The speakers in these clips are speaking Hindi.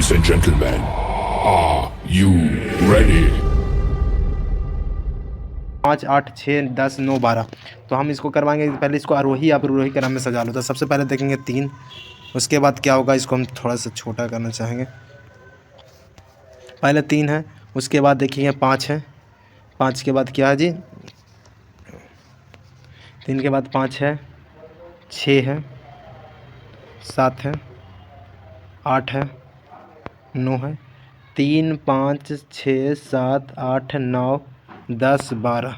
Ladies and gentlemen, are you ready? 5, 8, 6, 10, 9, 12। तो हम इसको करवाएंगे, पहले इसको आरोही अवरोही क्रम में सजा लो। तो सबसे पहले देखेंगे 3, उसके बाद क्या होगा, इसको हम थोड़ा सा छोटा करना चाहेंगे। पहले 3 है, उसके बाद देखेंगे 5 है, 5 के बाद क्या है जी, 3 के बाद 5 है, 6 है, 7 है, 8 है, 9 है। 3, 5, 6, 7, 8, 9, 10, 12,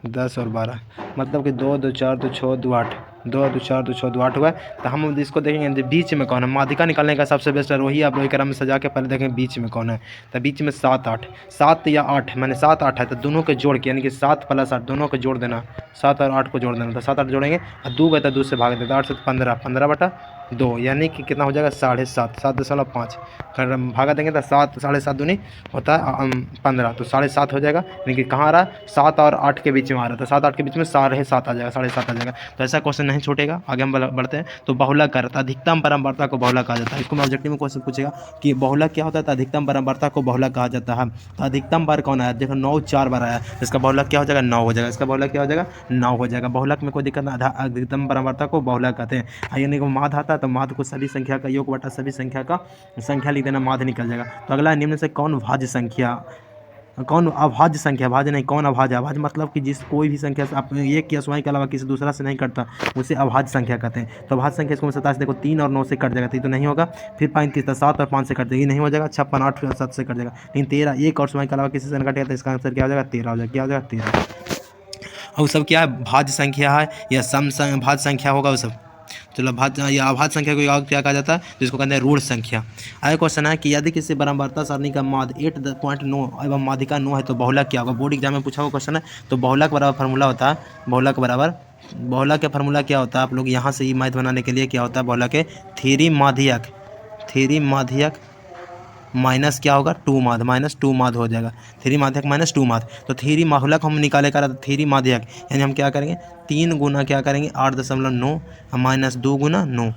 10 और 12, मतलब कि 2, 2, 4, 2, 6, 2, 8, 2, 2, 4, 2, 6, 2, 8 हुआ है। तो हम इसको देखेंगे बीच में कौन है। माध्यिका निकालने का सबसे बेस्ट है रोही आप रोही क्रम में सजा के पहले देखेंगे बीच में कौन है। तो बीच में 7, 8, 7 या 8 मैंने 7, 8 है, तो दोनों के जोड़ के यानी कि 7 + 8 दोनों को जोड़ देना, 7 और 8 को जोड़ देना। तो 7, 8 जोड़ेंगे और 2 बटा 2 से भाग देते, 8 से 15, 15/2 यानी कि कितना हो जाएगा 7.5, 7.5 कर भागा देंगे तो 7, 7.5 दूनी होता है 15, तो 7.5 हो जाएगा। यानी कि कहाँ आ रहा है, 7 और 8 के बीच में आ रहा है, तो 7, 8 के बीच में 7.5 आ जाएगा, 7.5 आ जाएगा। तो ऐसा क्वेश्चन नहीं छूटेगा। आगे हम बढ़ते हैं। तो बहुलक अर्थ अधिकतम परम्परता को बहुलक कहा जाता है। इसको मैं ऑब्जेक्टिव में क्वेश्चन पूछेगा कि बहुलक क्या होता है, तो अधिकतम परम्परता को बहुलक कहा जाता है। तो अधिकतम बार कौन आया, देखो 9 4 बार आया, इसका बहुलक क्या हो जाएगा 9 हो जाएगा, इसका बहुलक क्या हो जाएगा 9 हो जाएगा। बहुलक में कोई दिक्कत नहीं, अधिकतम परम्परता को बहुलक कहते हैं। यानी कि माध्य आता है तो माध्य को सभी संख्या का योग बटा सभी संख्या का संख्या लिख देना, माध्य निकल जाएगा। तो अगला निम्न से कौन भाज्य संख्या, कौन अभाज्य संख्या, भाज्य नहीं, कौन अभाज्य, अभाज्य मतलब कि जिस कोई भी संख्या से आप एक या स्वयं के अलावा किसी दूसरा से नहीं करता, उसे अभाज्य संख्या कहते हैं। तो अभाज्य संख्या इसको 27 देखो 3 और 9 से कट जाएगा, तो ये तो नहीं होगा। फिर 35 7 और 5 से कट जाएगा, ये नहीं हो जाएगा। 56 8 और 7 से कट जाएगा, लेकिन 13 1 और स्वयं के अलावा किसी से नहीं कटेगा, तो इसका आंसर क्या हो जाएगा 13 हो जाएगा। क्या हो जाएगा 13। और सब क्या है, भाज्य संख्या है या भाज्य संख्या होगा वो सब। चलो भाज्य या अभाज्य संख्या को और क्या कहा जाता है, जिसको कहते हैं ऋण संख्या। आगे क्वेश्चन है कि यदि किसी परम्परता सारणी का माध्य 8.9 एवं माध्यिका 9 है तो बहुलक क्या होगा। बोर्ड एग्जाम में पूछा हुआ क्वेश्चन है। तो बहुलक बराबर फार्मूला होता है, बहुलक का फार्मूला क्या होता है, आप लोग यहाँ से ही मैथ बनाने के लिए क्या होता है, बहुलक के 3 माध्यक माइनस क्या होगा 2 माध्य, -2 माध्य हो जाएगा। 3 माध्यक -2 माध्य, तो 3 बहुलक हम निकाले कर 3 माध्यक, यानी हम क्या करेंगे 3 गुना क्या करेंगे 8.9 -2 गुना 9,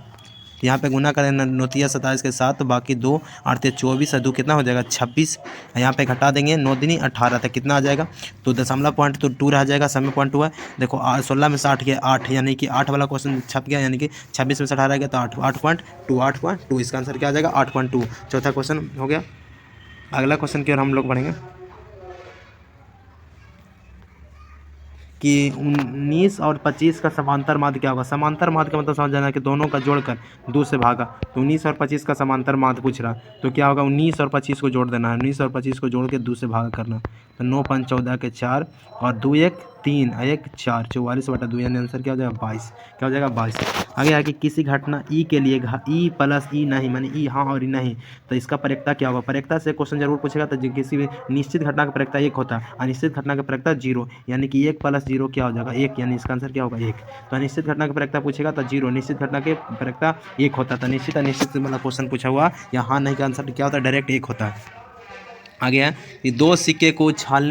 यहाँ पे गुना करें 9 27 के साथ, तो बाकी 2 8 24 और 2 कितना हो जाएगा 26। यहाँ पे घटा देंगे 9 दूनी 18, तक कितना आ जाएगा, तो दशमलव पॉइंट तो 2 रह जाएगा, समय पॉइंट 2 है। देखो 16 में से 8 गया 8, यानी कि 8 वाला क्वेश्चन छप गया, यानी कि 26 में से 18 गया तो 8.2, इसका आंसर क्या आ जाएगा 8.2। चौथा क्वेश्चन हो गया। अगला क्वेश्चन की ओर हम लोग बढ़ेंगे कि 19 और 25 का समांतर माध्य क्या होगा। समांतर माध्य का मतलब समझ जाना कि दोनों का जोड़कर 2 से भागा, तो 19 और 25 का समांतर माध्य पूछ रहा, तो क्या होगा 19 और 25 को जोड़ देना है, 19 और 25 को जोड़ के 2 से भागा करना। तो 9 5 14 के 4 और 2 1 3 1 4, 44/2, यानी आंसर क्या हो जाएगा 22। क्या हो जाएगा 22। आगे है कि किसी घटना ई के लिए ई प्लस ई नहीं, मानी ई हाँ और ई नहीं, तो इसका प्रयोक्ता क्या होगा। प्रयोक्ता से क्वेश्चन जरूर पूछेगा। तो किसी भी निश्चित घटना का प्रयोक्ता 1 होता है, अनिश्चित घटना का प्रयोक्ता 0, यानी कि 1 + 0 क्या हो जाएगा 1, यानी इसका आंसर क्या होगा 1। तो अनिश्चित घटना का प्रयोक्ता पूछेगा तो 0, निश्चित घटना के प्रयोक्ता 1 होता है। तो निश्चित अनिश्चित वाला क्वेश्चन पूछा हुआ या हाँ नहीं का आंसर क्या होता है, डायरेक्ट 1 होता है। आगे है कि 2 सिक्के को उछाल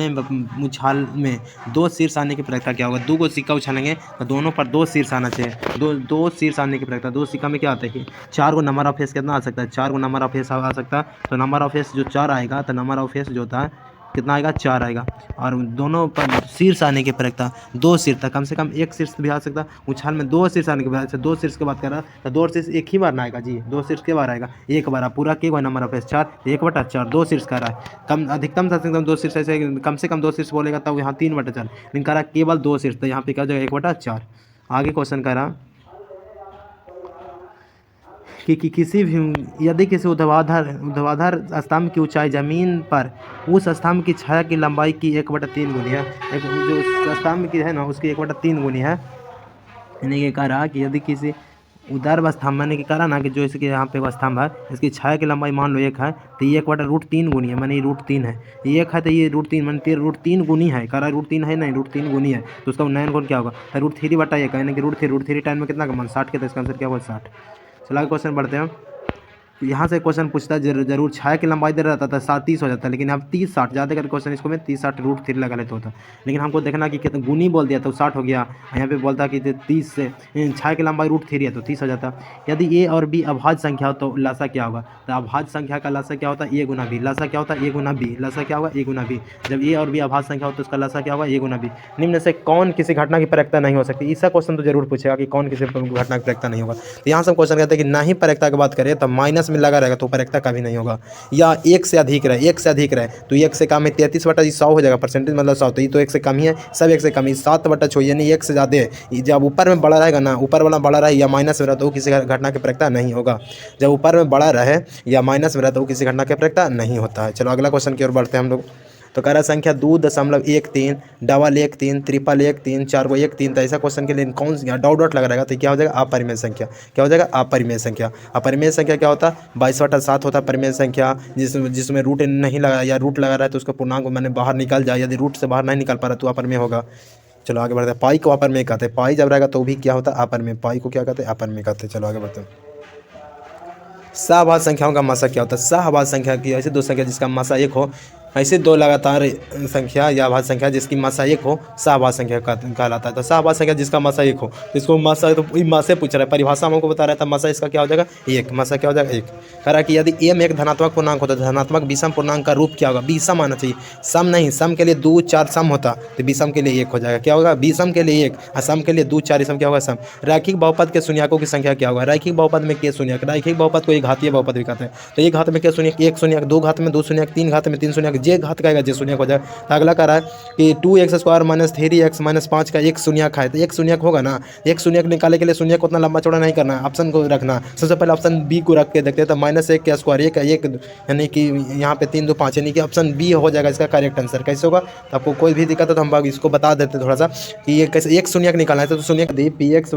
में 2 शीर्ष आने की प्रयोक्ता क्या होगा। 2 को सिक्का उछालेंगे तो दोनों पर 2 शीर्ष आना चाहिए, 2 शीर्ष आने की प्रयोक्ता। 2 सिक्का में क्या आता है कि 4 को नंबर ऑफ फेस कितना आ सकता है, 4 को नंबर ऑफ फेस आ सकता है। तो नंबर ऑफ फेस जो 4 आएगा, तो नंबर ऑफ फेस जो होता है कितना आएगा 4 आएगा। और दोनों पर शीर्ष आने की प्रयोक्ता 2 शीर्ष था, कम से कम 1 शीर्ष भी आ सकता है। उछाल में 2 शीर्ष आने के बाद 2 शीर्ष की बात कर रहा है, तो 2 शीर्ष एक ही बार ना आएगा जी, 2 शीर्ष के बार आएगा एक बार। पूरा के नंबर ऑफ फेस 4, 1/4 2 शीर्ष का रहा है। कम अधिकतम से अधिकतम 2 शीर्ष, ऐसे कम से कम 2 शीर्ष बोलेगा तब यहाँ 3/4, लेकिन कह रहा केवल 2 शीर्ष, तो यहाँ पे क्या हो जाएगा 1/4। आगे क्वेश्चन कह रहा कि किसी भी यदि किसी ऊर्ध्वाधर स्तंभ की ऊंचाई जमीन पर उस स्तंभ की छाया की लंबाई की 1/3 गुनी है, एक जो स्तंभ की है ना उसकी 1/3 गुनी है। यानी कि कह रहा कि यदि किसी उधर स्तंभ मैंने कि करा ना कि जो इसके यहाँ पे वो स्तंभ है, इसकी छाया की लंबाई मान लो 1 है, तो ये 1/√3 गुनी है, मैंने √3 है, 1 है तो ये √3 मैंने √3 गुनी है, कह रहा √3 है नहीं √3 गुनी है, तो उसका 9 गुण क्या होगा, तो √3/1 यानी कि √3 टाइम में कितना का मान 60 के, तो इसका आंसर क्या होगा 60। चला क्वेश्चन बढ़ते हैं। तो यहाँ से क्वेश्चन पूछता है जरूर 6 की लंबाई दे रहता था 30 हो जाता है, लेकिन अब 30 60 ज़्यादा करके क्वेश्चन इसको में 30 60 √3 लगा लेते होता, लेकिन हमको देखना कि कितना गुनी बोल दिया तो 60 हो गया। यहाँ पे बोलता कि 30 से 6 की लंबाई √3 है तो 30 हो जाता। यदि ए और बी अभाज्य संख्या हो तो लसा क्या होगा, तो अभाज्य संख्या का लसा क्या होता है ए गुना बी, लसा क्या होता है ए गुना बी, लसा क्या होगा ए गुना बी। जब ए और बी अभाज्य संख्या हो तो उसका लसा क्या होगा ए गुना बी। निम्न से कौन किसी घटना की प्रयोक्ता नहीं हो सकती, इसका क्वेश्चन तो जरूर पूछेगा कि कौन किसी घटना की प्रयोक्ता नहीं होगा। तो यहाँ से हम क्वेश्चन कहते हैं कि ना ही प्रयोक्ता की बात करें तो माइनस में लगा रहेगा तो प्रयोक्ता कभी नहीं होगा, या एक से अधिक रहे, एक से अधिक रहे तो एक से कम है 33/100 हो जाएगा, परसेंटेज मतलब 100, तो ये तो एक से कम ही है, सब एक से कम ही 7/6 यानी एक से ज़्यादा है। जब ऊपर में बड़ा रहेगा ना, ऊपर वाला बड़ा रहे या माइनस में रहे तो वो किसी घटना के प्रयोक्ता नहीं होगा। जब ऊपर में बड़ा रहे या माइनस में रहे तो वो किसी घटना के प्रयोक्ता नहीं होता है। चलो अगला क्वेश्चन की ओर बढ़ते हैं हम लोग। तो कह रहा है संख्या 2.13 डबल 13 ट्रिपल 13 4 को 13, तो ऐसा क्वेश्चन के लिए कौन सी डॉट डॉट लगा रहेगा तो क्या हो जाएगा अपरिमेय संख्या। क्या हो जाएगा अपरिमेय संख्या। अपरिमेय संख्या क्या होता है 22/7 होता है परिमेय संख्या, जिसमें रूट नहीं लगा या रूट लगा रहा है तो उसका पूर्णांक मैंने बाहर निकल जाए, यदि रूट से बाहर नहीं निकल पा रहा तो अपरिमेय होगा। चलो आगे बढ़ते हैं। पाई को अपरिमेय कहते हैं, पाई जब रहेगा तो भी क्या होता है अपरिमेय, पाई को क्या कहते हैं अपरिमेय कहते हैं। चलो आगे बढ़ते हैं। सहभाज्य संख्याओं का मासा क्या होता है। सहभाज्य संख्या की ऐसी दो संख्या जिसका मासा 1 हो, ऐसे दो लगातार संख्या या भाज्य संख्या जिसकी मासा 1 हो सहभाज्य संख्या कहलाता है। तो सहभाज्य संख्या जिसका मासा 1 हो तो इसको मासा, तो मासे पूछ रहा है, परिभाषा हमको बता रहा था मासा इसका क्या हो जाएगा 1, मासा क्या हो जाएगा 1। कह रहा है कि यदि m एक धनात्मक पूर्णांक होता है, धनात्मक विषम पूर्णांक का रूप क्या होगा, विषम आना चाहिए, सम नहीं, सम के लिए 2 4 सम होता तो विषम के लिए 1 हो जाएगा। क्या होगा विषम के लिए 1 और सम के लिए 2 4 सम क्या होगा सम। रैखिक बहुपद के शून्यकों की संख्या क्या होगा, रैखिक बहुपद में के शून्यक, रैखिक बहुपद को एक घातीय बहुपद भी कहते हैं। तो एक घात में के शून्यक 1 शून्यक, 2 घात में 2 शून्यक, 3 घात में 3 शून्यक, जे घात कहेगा जे शून्यक हो जाए। तो अगला कह रहा है कि 2x² - 3x - 5 का एक शून्यक है, तो एक शून्यक होगा ना, एक शून्यक निकालने के लिए शून्यक को उतना लंबा चौड़ा नहीं करना है, ऑप्शन को रखना। सबसे पहले ऑप्शन बी को रख के देखते हैं, तो -1 का स्क्वायर 1 यानी कि यहाँ पे 3 2 5 यानी कि ऑप्शन बी हो जाएगा इसका करेक्ट आंसर। कैसे होगा तो आपको कोई भी दिक्कत है तो हम इसको बता देते हैं थोड़ा सा कि ये कैसे एक शून्यक निकालना है। तो शून्यक दी px =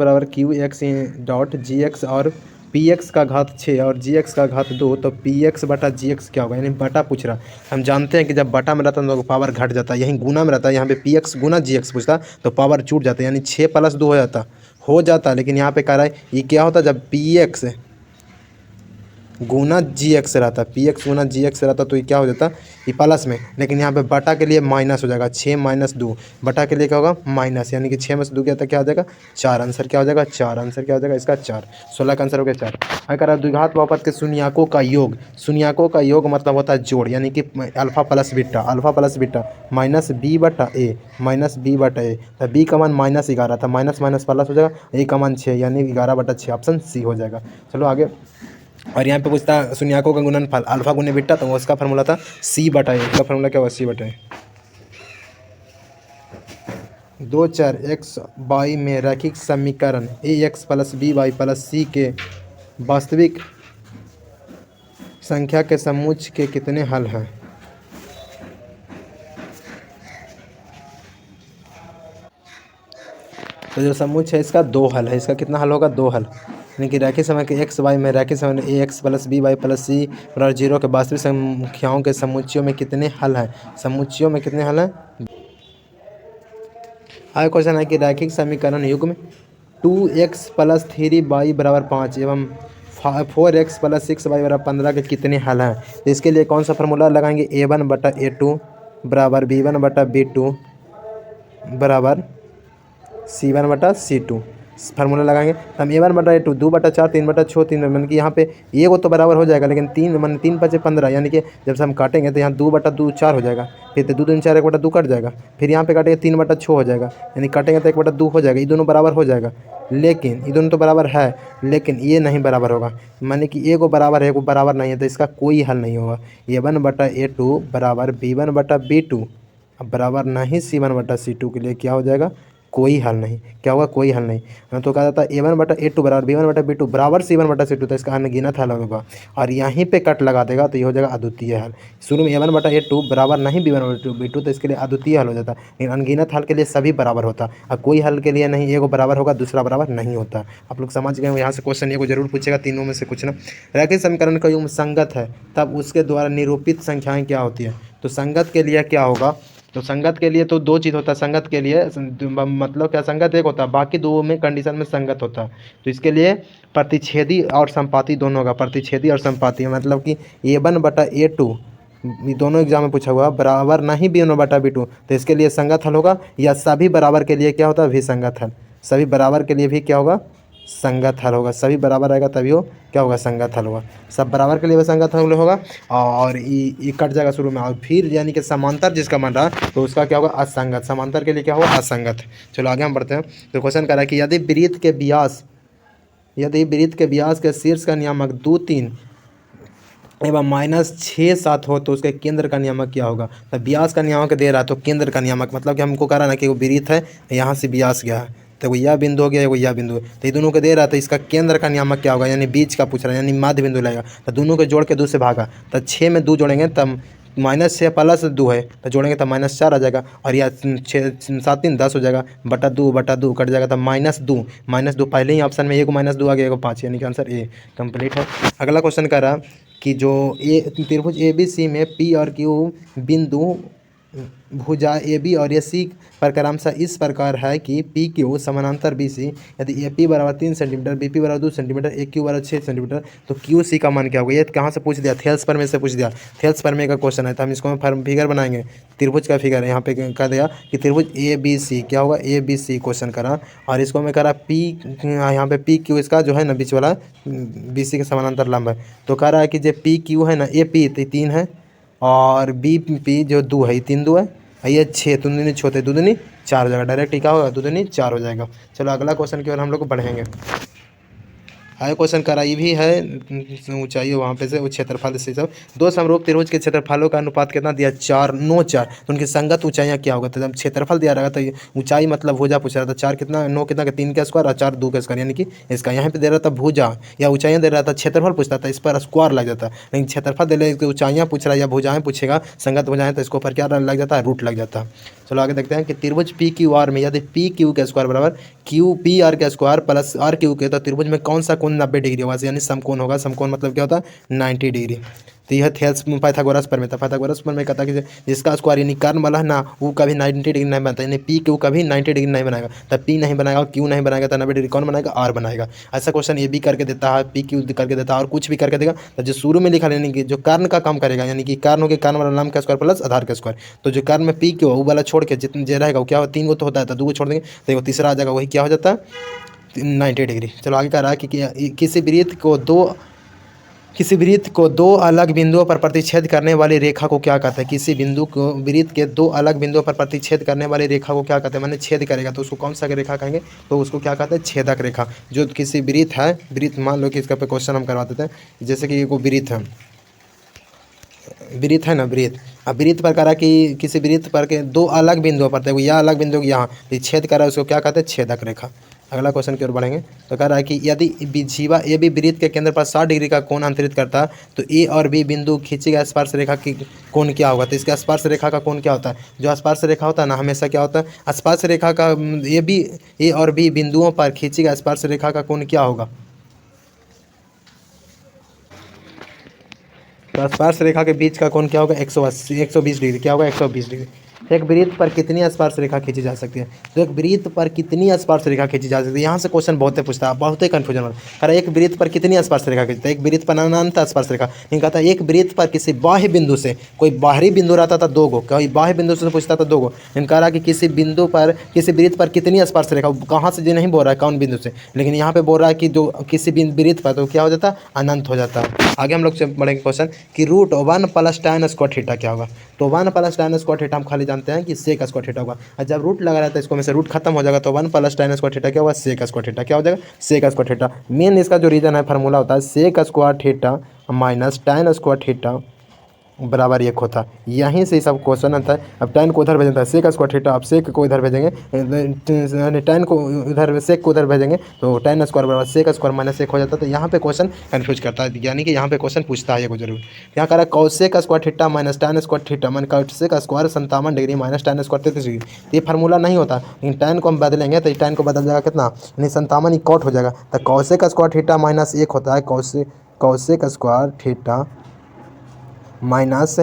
qx और px का घात 6 और gx का घात 2, तो px/gx क्या होगा, यानी बटा पूछ रहा। हम जानते हैं कि जब बटा में रहता है तो पावर घट जाता है, यहीं गुना में रहता है, यहाँ पे px गुना gx पूछता तो पावर छूट जाता है, यानी 6 + 2 हो जाता। लेकिन यहाँ पे कह रहा है ये क्या होता जब px गुना gx रहता, px गुना gx रहता तो ये क्या हो जाता ये प्लस में, लेकिन यहाँ पे बटा के लिए माइनस हो जाएगा, 6 - 2 बटा के लिए क्या होगा माइनस, यानी कि 6 में से 2 क्या हो जाएगा 4, आंसर क्या हो जाएगा 4, आंसर क्या हो जाएगा इसका 4, 16 का आंसर हो गया 4। अगर आप द्विघात बहुपद के शून्यकों का योग, शून्यकों का योग मतलब होता है जोड़, यानी कि alpha plus beta -b/a -b/a, तो b का मान -11 था, माइनस माइनस प्लस हो जाएगा, a का मान 6 यानी 11/6, ऑप्शन सी हो जाएगा। चलो आगे। और यहाँ पे पूछता है शून्यकों का गुणनफल अल्फा गुने बीटा, तो उसका फार्मूला था c/a, इसका फार्मूला क्या हुआ c/a। 2 4 x y में रैखिक समीकरण ax + by + c के वास्तविक संख्या के समूच के कितने हल हैं। तो जो समूच है इसका 2 हल है, इसका कितना हल होगा 2 हल, यानी कि रैखिक समय के एक्स वाई में रैखिक समय ax + by + c = 0 के वास्तविक संख्याओं के समुच्चयों में कितने हल हैं, समुच्चयों में कितने हल हैं। आगे क्वेश्चन है कि रैखिक समीकरण युग्म 2x + 3y = 5 एवं 4x + 6y = 15 के कितने हल हैं। तो इसके लिए कौन सा फार्मूला लगाएंगे, a1/a2 = b1/b2 = c1/c2 फार्मूला लगाएंगे। तो हम a1/a2 2/4 3/6 3 यानी कि यहाँ पे ये वो तो बराबर हो जाएगा, लेकिन 3 मान 3 × 5 = 15, यानी कि जब से हम काटेंगे तो यहाँ 2/2 4 हो जाएगा, फिर 2 2 4 1/2 कट जाएगा, फिर यहाँ पे काटेंगे 3/6 हो जाएगा, यानी काटेंगे तो 1/2 हो जाएगा, ये दोनों बराबर हो जाएगा। लेकिन ये दोनों तो बराबर है लेकिन ये नहीं बराबर होगा, माने कि ए को बराबर है, को बराबर नहीं है, तो इसका कोई हल नहीं होगा। a1/a2 = b1/b2 अब बराबर नहीं c1/c2 के लिए क्या हो जाएगा कोई हल नहीं। क्या होगा कोई हल नहीं। तो कहा जाता है a1/a2 = b1/b2 बराबर c1/c2, तो इसका अनगिनत हल होगा, और यहीं पे कट लगा देगा तो ये हो जाएगा अद्वितीय हल। शुरू में a1/a2 बराबर नहीं b1/b2 तो इसके लिए अद्वितीय हल हो जाता है, लेकिन अनगिनत हल के लिए सभी बराबर होता, और कोई हल के लिए नहीं, एक बराबर होगा दूसरा बराबर नहीं होता। आप लोग समझ गए। यहाँ से क्वेश्चन ये को जरूर पूछेगा, तीनों में से कुछ ना। रैखिक समीकरण का युग्म संगत है तब उसके द्वारा निरूपित संख्याएँ क्या होती है। तो संगत के लिए क्या होगा तो संगत के लिए तो दो चीज़ होता है, संगत के लिए मतलब क्या, संगत एक होता है, बाकी दो में कंडीशन में संगत होता है। तो इसके लिए प्रतिच्छेदी और संपाती दोनों होगा, प्रतिच्छेदी और संपाती, मतलब कि A1/A2 ये दोनों एग्जाम में पूछा हुआ, बराबर नहीं B1/B2, तो इसके लिए संगत हल होगा। या सभी बराबर के लिए क्या होता है, विसंगत हल। सभी बराबर के लिए भी क्या होगा, संगत हल होगा। सभी बराबर रहेगा तभी वो क्या होगा, संगत हल होगा। सब बराबर के लिए वो संगत हल होगा। और ये कट जाएगा शुरू में, और फिर यानी कि समांतर जिसका बन रहा तो उसका क्या होगा, असंगत। समांतर के लिए क्या होगा, असंगत। चलो आगे हम बढ़ते हैं। तो क्वेश्चन कह रहा है कि यदि वृत्त के व्यास के शीर्ष का नियामक 2, 3 एवं -6, 7 हो तो उसके केंद्र का नियामक क्या होगा। तो व्यास का नियामक दे रहा है, तो केंद्र का नियामक मतलब कि हमको कह रहा है ना कि वो वृत्त है, यहाँ से व्यास गया है, तो वो यह बिंदु हो गया, वो यह बिंदु है, तो ये दोनों को दे रहा है, तो इसका केंद्र का नियामक क्या होगा, यानी बीच का पूछ रहा है, यानी मध्य बिंदु लगेगा। तो दोनों को जोड़ के 2 से भागा, तो 6 में 2 जोड़ेंगे तब -6 + 2 है, तो जोड़ेंगे तब -4 आ जाएगा। और यह 6 7 3 10 हो जाएगा, बटा 2 कट जाएगा, तब -2 पहले ही ऑप्शन में, 1 को -2 आ गया, 1 को 5, यानी कि आंसर ए कंप्लीट है। अगला क्वेश्चन कर रहा कि जो त्रिभुज ABC में P और Q बिंदु भुजा AB और AC पर क्रमशः इस प्रकार है कि PQ समानांतर BC, यदि AP बराबर 3 सेंटीमीटर, BP बराबर 2 सेंटीमीटर, AQ बराबर 6 सेंटीमीटर, तो QC का मान क्या होगा। ये कहाँ से पूछ दिया, थेल्स प्रमेय से पूछ दिया। थेल्स प्रमेय का क्वेश्चन है, तो हम इसको फिगर बनाएंगे। त्रिभुज का फिगर है, यहाँ पे कह दिया कि त्रिभुज ABC क्या होगा, ABC क्वेश्चन करा, और इसको मैं करा P, यहाँ पे PQ इसका जो है ना बीच वाला BC के समानांतर लंब है। तो कह रहा है कि जो PQ है ना, AP तो 3 है, और BP जो 2 है, 3 2 है, और ये 6, 2 दूनी 6 2 दूनी 4 हो जाएगा, डायरेक्ट ही क्या होगा, 2 दूनी 4 हो जाएगा। चलो अगला क्वेश्चन की ओर हम लोग बढ़ेंगे। आगे क्वेश्चन करा ये भी है, ऊंचाई वहाँ पे से क्षेत्रफल से सब। दो समरूप त्रिभुज के क्षेत्रफलों का अनुपात कितना दिया, 4 9 4, तो उनकी संगत ऊंचाइयाँ क्या होगा। तो जब क्षेत्रफल दिया रहेगा तो ऊंचाई मतलब भुजा पूछ रहा था, 4 कितना, 9 कितना का, 3 का स्क्वायर, और 4 2 का स्क्वायर, यानी कि इसका यहाँ पे दे रहा था भुजा या ऊंचाइयाँ दे रहा था, क्षेत्रफल पूछता था, इस पर स्क्वायर लग जाता। लेकिन क्षेत्रफल दे रहे ऊंचाइयाँ पूछ रहा है या भुजाएं पूछेगा, संगत भुजाएं, तो इसके ऊपर क्या लग जाता है, रूट लग जाता है। चलो आगे देखते हैं कि त्रिभुज PQR में यदि PQ का स्क्वायर बराबर QPR का स्क्वायर प्लस RQ के, तो त्रिभुज में कौन सा कोण 90 डिग्री होगा, यानी समकोण होगा। समकोण मतलब क्या होता है, 90 डिग्री। तो यह थेल्स पाइथागोरस प्रमेय था। पाइथागोरस प्रमेय कहता है कि जिसका स्क्वायर यानी कर्ण वाला है ना, वो कभी 90 डिग्री नहीं बनता, यानी PQ कभी 90 डिग्री नहीं बनाएगा। तब P नहीं बनाएगा और Q नहीं बनाएगा, तो 90 डिग्री कौन बनाएगा, R बनाएगा। ऐसा क्वेश्चन ये भी करके देता है, PQ करके देता है, और कुछ भी करके देगा। तो जो शुरू में लिखा, यानी कि जो कर्ण का काम करेगा, यानी कि कर्ण के कर्ण वाला लंब का स्क्वायर प्लस आधार का स्क्वायर, तो जो कर्ण में PQ वो वाला छोड़ के जितने जो रहेगा वो क्या हो, 3 गो तो होता है, तो 2 गो छोड़ देंगे, तो वो तीसरा आ जाएगा, वही क्या हो जाता है, 90 डिग्री। चलो आगे कह रहा है कि किसी वृत्त को दो अलग बिंदुओं पर प्रतिच्छेद करने वाली रेखा को क्या कहते हैं। किसी बिंदु को वृत्त के 2 अलग बिंदुओं पर प्रतिच्छेद करने वाली रेखा को क्या कहते हैं, मैंने छेद करेगा तो उसको कौन सा रेखा कहेंगे, तो उसको क्या कहते हैं, छेदक रेखा। जो किसी वृत्त है, वृत्त मान लो कि इसका पे क्वेश्चन हम करवा देते हैं, जैसे कि ये को वृत्त है, वृत्त है ना, वृत्त। अब वृत्त पर करा कि किसी वृत्त पर के 2 अलग बिंदुओं पर, देखो यह अलग बिंदु यहाँ छेद करा, उसको क्या कहते हैं, छेदक रेखा। अगला क्वेश्चन की ओर बढ़ेंगे। तो कह रहा है कि यदि जीवा AB वृत्त के केंद्र पर 60 डिग्री का कोण अंतरित करता है, तो A और B बिंदु खींची गई स्पर्श रेखा की कोण क्या होगा। तो इसका स्पर्श रेखा का कोण क्या होता है, जो स्पर्श रेखा होता है ना, हमेशा क्या होता है, स्पर्श रेखा का A और B बिंदुओं पर खींची गई स्पर्श रेखा का कोण क्या होगा। तो स्पर्श रेखा के बीच का कोण क्या होगा, 180 120 डिग्री, क्या होगा, 120 डिग्री। एक वृत्त पर कितनी स्पर्श रेखा खींची जा सकती है, तो एक वृत्त पर कितनी स्पर्श रेखा खींची जा सकती है। यहाँ से क्वेश्चन बहुत पूछता है, बहुत ही कन्फ्यूजन होता है। अरे एक वृत्त पर कितनी स्पर्श रेखा खींचता है, एक वृत्त पर अनंत स्पर्श रेखा नहीं, कहता एक वृत्त पर किसी बाह्य बिंदु से, कोई बाहरी बिंदु रहता था 2 गो, कोई बाह्य बिंदु से पूछता था 2 गो, लेकिन कह रहा कि किसी बिंदु पर, किसी वृत्त पर कितनी स्पर्श रेखा, कहाँ से जो नहीं बोल रहा है कौन बिंदु से, लेकिन यहाँ पे बोल रहा है कि जो किसी वृत्त पर, तो क्या हो जाता है, अनंत हो जाता है। आगे हम लोग बढ़ेंगे क्वेश्चन कि √1 + tan स्क्वायर थीटा क्या होगा। तो 1 + tan स्क्वायर थीटा हम खाली जानते हैं कि सेक स्क्वायर थीटा होगा, और जब रूट लगा रहता है इसको में से रूट खत्म हो जाएगा, तो 1 + tan स्क्वायर थीटा क्या होगा, सेक स्क्वायर थीटा, क्या हो जाएगा, सेक स्क्वायर थीटा। मेन इसका जो रीजन है, फार्मूला होता है sec square theta minus tan square theta बराबर 1 होता है। यहीं से सब क्वेश्चन आता है। अब tan को उधर भेजना है, सेक स्क्वायर थीटा, अब सेक को इधर भेजेंगे, tan को उधर, सेक को उधर भेजेंगे, तो tan स्क्वायर बराबर सेक स्क्वायर माइनस 1 हो जाता है। तो यहाँ पे क्वेश्चन कन्फ्यूज करता है, यानी कि यहाँ पे क्वेश्चन पूछता है ये को जरूर। यहाँ कह रहा है cosec square theta minus tan square theta, मान cosec square 57 degree minus tan square 33 degree. ये फार्मूला नहीं होता, लेकिन tan को हम बदलेंगे तो tan को बदल जाएगा कितना, यानी 57 ही कॉट हो जाएगा। तो कौसेक स्क्वायर थीटा माइनस 1 होता है, cosec square theta minus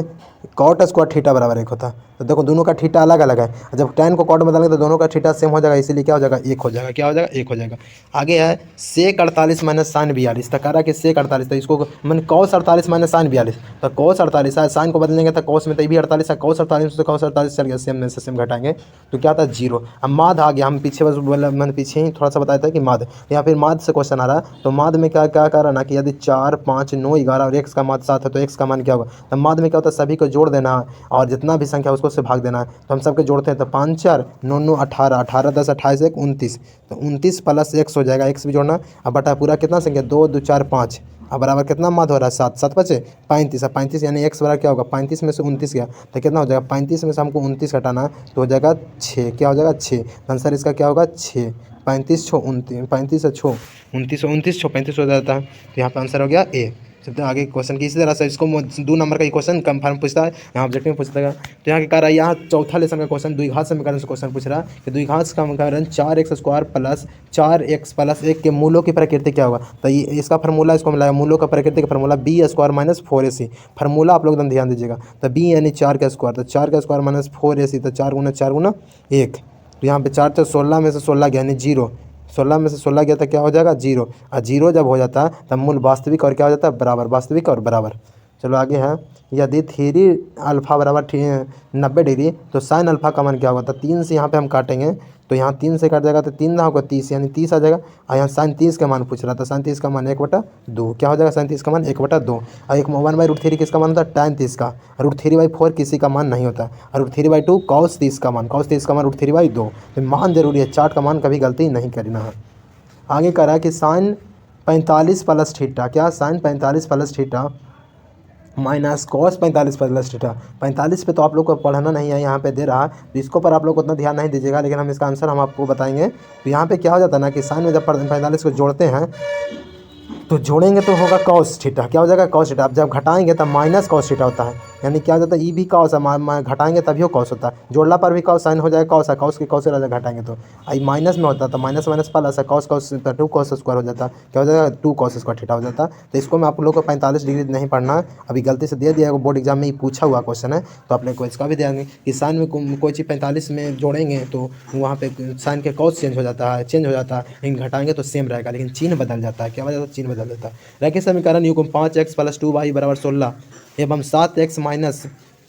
cot square theta बराबर 1 होता है। तो देखो दोनों का थीटा अलग अलग है, जब tan को कॉट बदलेंगे तो दोनों का थीटा सेम हो जाएगा, इसीलिए क्या हो जाएगा 1 हो जाएगा। क्या हो जाएगा 1 हो जाएगा। आगे है सेक 48 माइनस साइन 42। तो कह रहा है कि सेक 48, तो इसको मैंने कॉस 48 माइनस साइन 42, तो कॉस 48 है, साइन को बदलेंगे तो कॉस में तो ये भी 48 है, कॉस 48 से कॉस 48 चल गया, सेम में से सेम घटाएंगे तो क्या था 0। अब माध आ गया, हम पीछे बस बोला, मैंने पीछे ही थोड़ा सा बताया था कि माध, या फिर माध से क्वेश्चन आ रहा है। तो माध में क्या क्या कर रहा ना कि यदि 4 5 9 11 और x का मान 7 है तो x का मान क्या होगा। तो माध में क्या होता है सभी को जोड़ देना है और जितना भी संख्या उसको से भाग देना है। तो हम सबके जोड़ते हैं तो 5 4 9 9 18 18 10 28 1 29, तो 29 प्लस x हो जाएगा, x भी जोड़ना। अब बटा पूरा कितना संख्या 2 2 4 5, अब बराबर कितना माध हो रहा है 7 7 बचे 35। अब 35 यानी x बराबर क्या होगा 35 में से 29 गया तो कितना हो जाएगा 35 में से हमको 29 घटाना है तो हो जाएगा 6। क्या हो जाएगा 6। आंसर इसका क्या होगा 6। 35 6 29, 35 से 6 29 29 6 35 हो जाता है। तो यहाँ पे आंसर हो गया ए। चलते हैं आगे क्वेश्चन की। इसी तरह से इसको 2 नंबर का क्वेश्चन कंफर्म पूछता है, यहाँ ऑब्जेक्टिव में पूछता है। तो यहाँ क्या रहा है, यहाँ चौथा लेसन का क्वेश्चन द्विघात समीकरण से क्वेश्चन पूछ रहा है कि द्विघात समीकरण 4x square plus 4x plus 1 के मूलों की प्रकृति क्या होगा। तो ये इसका फार्मूला इसको मिलाया, मूलों का प्रकृति का formula B square minus 4ac। Formula आप लोग एकदम ध्यान दीजिएगा। तो बी यानी 4 का स्क्वायर, तो 4 का स्क्वायर माइनस 4ac, तो 4 गुना 1। तो यहाँ पे 4 4 16 में से 16 गया यानी 0, 16 में से 16 गया तो क्या हो जाएगा 0, और 0 जब हो जाता है तब मूल वास्तविक और क्या हो जाता है बराबर, वास्तविक और बराबर। चलो आगे है, यदि थ्री अल्फ़ा बराबर 90 डिग्री तो साइन अल्फ़ा का मान क्या होगा। तो 3 से यहाँ पे हम काटेंगे तो यहाँ 3 से कट जाएगा तो 3 ना होगा 30 यानी 30 आ जाएगा। और यहाँ साइन 30 का मान पूछ रहा था, साइन 30 का मान 1/2 क्या हो जाएगा, साइन 30 का मान 1/2। और एक 1/√3 किसका मान होता है tan 30 का, √3/4 किसी का मान नहीं होता, और √3/2 cos 30 का मान, cos 30 का मान √3/2। तो मान जरूरी है, चार्ट का मान कभी गलती नहीं करना है। आगे कह रहा है कि साइन 45 प्लस थीटा, क्या sine 45 plus theta minus cos 45 plus theta. 45 पे तो आप लोग को पढ़ना नहीं है, यहाँ पे दे रहा है तो इसको पर आप लोग उतना ध्यान नहीं दीजिएगा, लेकिन हम इसका आंसर हम आपको बताएंगे। तो यहाँ पे क्या हो जाता है ना कि साइन में जब 45 को जोड़ते हैं तो जोड़ेंगे तो होगा कॉस थीटा, क्या हो जाएगा कॉस थीटा। अब जब घटाएंगे तब माइनस कॉस थीटा होता है, यानी क्या हो जाता है ई भी कॉस है, घटाएंगे तभी हो कॉस होता है, जोड़ला पर भी कॉस साइन हो जाएगा कॉस है, कॉस की कॉस से घटाएंगे तो आई माइनस में होता है, तो माइनस माइनस प्लस है, कॉस कॉस 2 कॉस स्क्वायर हो जाता है, क्या हो जाएगा 2 कॉस स्क्वायर थीटा हो जाता है। तो इसको मैं आप लोग को 45 डिग्री नहीं पढ़ना है, अभी गलती से दे दिया है, बोर्ड एग्जाम में ही पूछा हुआ क्वेश्चन है, तो अपने को इसका भी ध्यान कि साइन में कोई चीज़ 45 में जोड़ेंगे तो वहाँ पे साइन के कॉस चेंज हो जाता है, लेकिन घटाएंगे तो सेम रहेगा, लेकिन चिन्ह बदल जाता है। क्या बदल जाता है, चिन्ह बदल जाता है। रैखिक समीकरण युग्म 5x + 2y = 16 एवं 7x -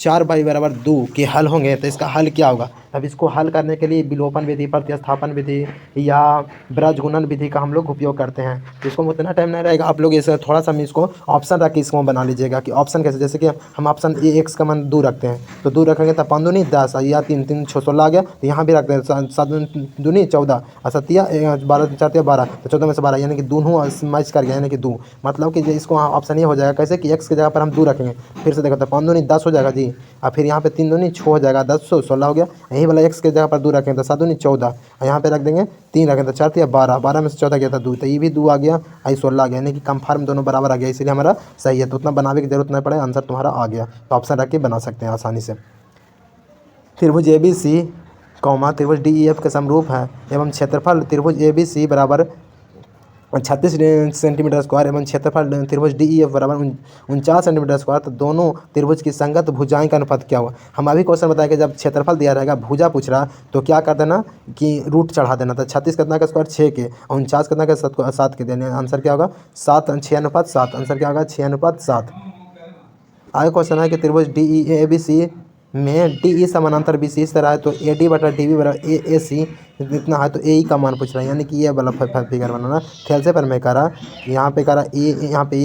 4y = 2 के हल होंगे तो इसका हल क्या होगा। अब इसको हल करने के लिए विलोपन विधि, प्रतिस्थापन विधि या ब्रजगुणन विधि का हम लोग उपयोग करते हैं। तो इसको उतना टाइम नहीं रहेगा, आप लोग इसे थोड़ा सा मैं इसको ऑप्शन रख के इसको बना लीजिएगा कि ऑप्शन कैसे, जैसे कि हम ऑप्शन ए x का मान 2 रखते हैं तो 2 रखेंगे तो 5 दूनी 10 या 3 3 6 16 आ गया, तो यहाँ भी रखते हैं 7 दूनी 14 और 7 12 4 12, तो 14 में से 12 यानी कि दोनों मैच कर गया, यानी कि 2, मतलब कि इसको ऑप्शन ये हो जाएगा कैसे कि x की जगह पर हम 2 रखेंगे, फिर से देखो तो 5 दूनी 10 हो जाएगा जी, और फिर यहाँ पे 3 दूनी 6 हो जाएगा, 10 16 हो गया। यही वाला x के जगह पर 2 रखें तो 7 दूनी 14, और यहाँ पे रख देंगे 3 रखें तो 4 3 12, 12 में से 14 गया था 2, तो ये भी 2 आ गया, आई 16 आ गया, यानी कि कंफर्म दोनों बराबर आ गया, इसलिए हमारा सही है। तो उतना बनाने की जरूरत नहीं पड़े, आंसर तुम्हारा आ गया, तो ऑप्शन रख के बना सकते हैं आसानी से। त्रिभुज ABC त्रिभुज DEF के समरूप है एवं क्षेत्रफल त्रिभुज ABC बराबर 36 सेंटीमीटर स्क्वायर एवं क्षेत्रफल त्रिभुज DEF बराबर 49 सेंटीमीटर स्क्वायर, तो दोनों त्रिभुज की संगत भुजाएं का अनुपात क्या हुआ। हम अभी क्वेश्चन बताया कि जब क्षेत्रफल दिया रहेगा भुजा पूछ रहा तो क्या कर देना कि रूट चढ़ा देना, तो 36 कितना का स्क्वायर 6 के और 49 कितना का 7 के देने, आंसर क्या होगा 6:7, आंसर क्या होगा 6:7। आगे क्वेश्चन है कि त्रिभुज DEABC में DE समानांतर BC इस तरह है तो AD/DB बराबर AAC इतना है, तो AE का मान पूछ रहा है, यानी कि ये वाला फिगर बनाना थैलसे पर मैं करा, यहाँ पे करा यहाँ पे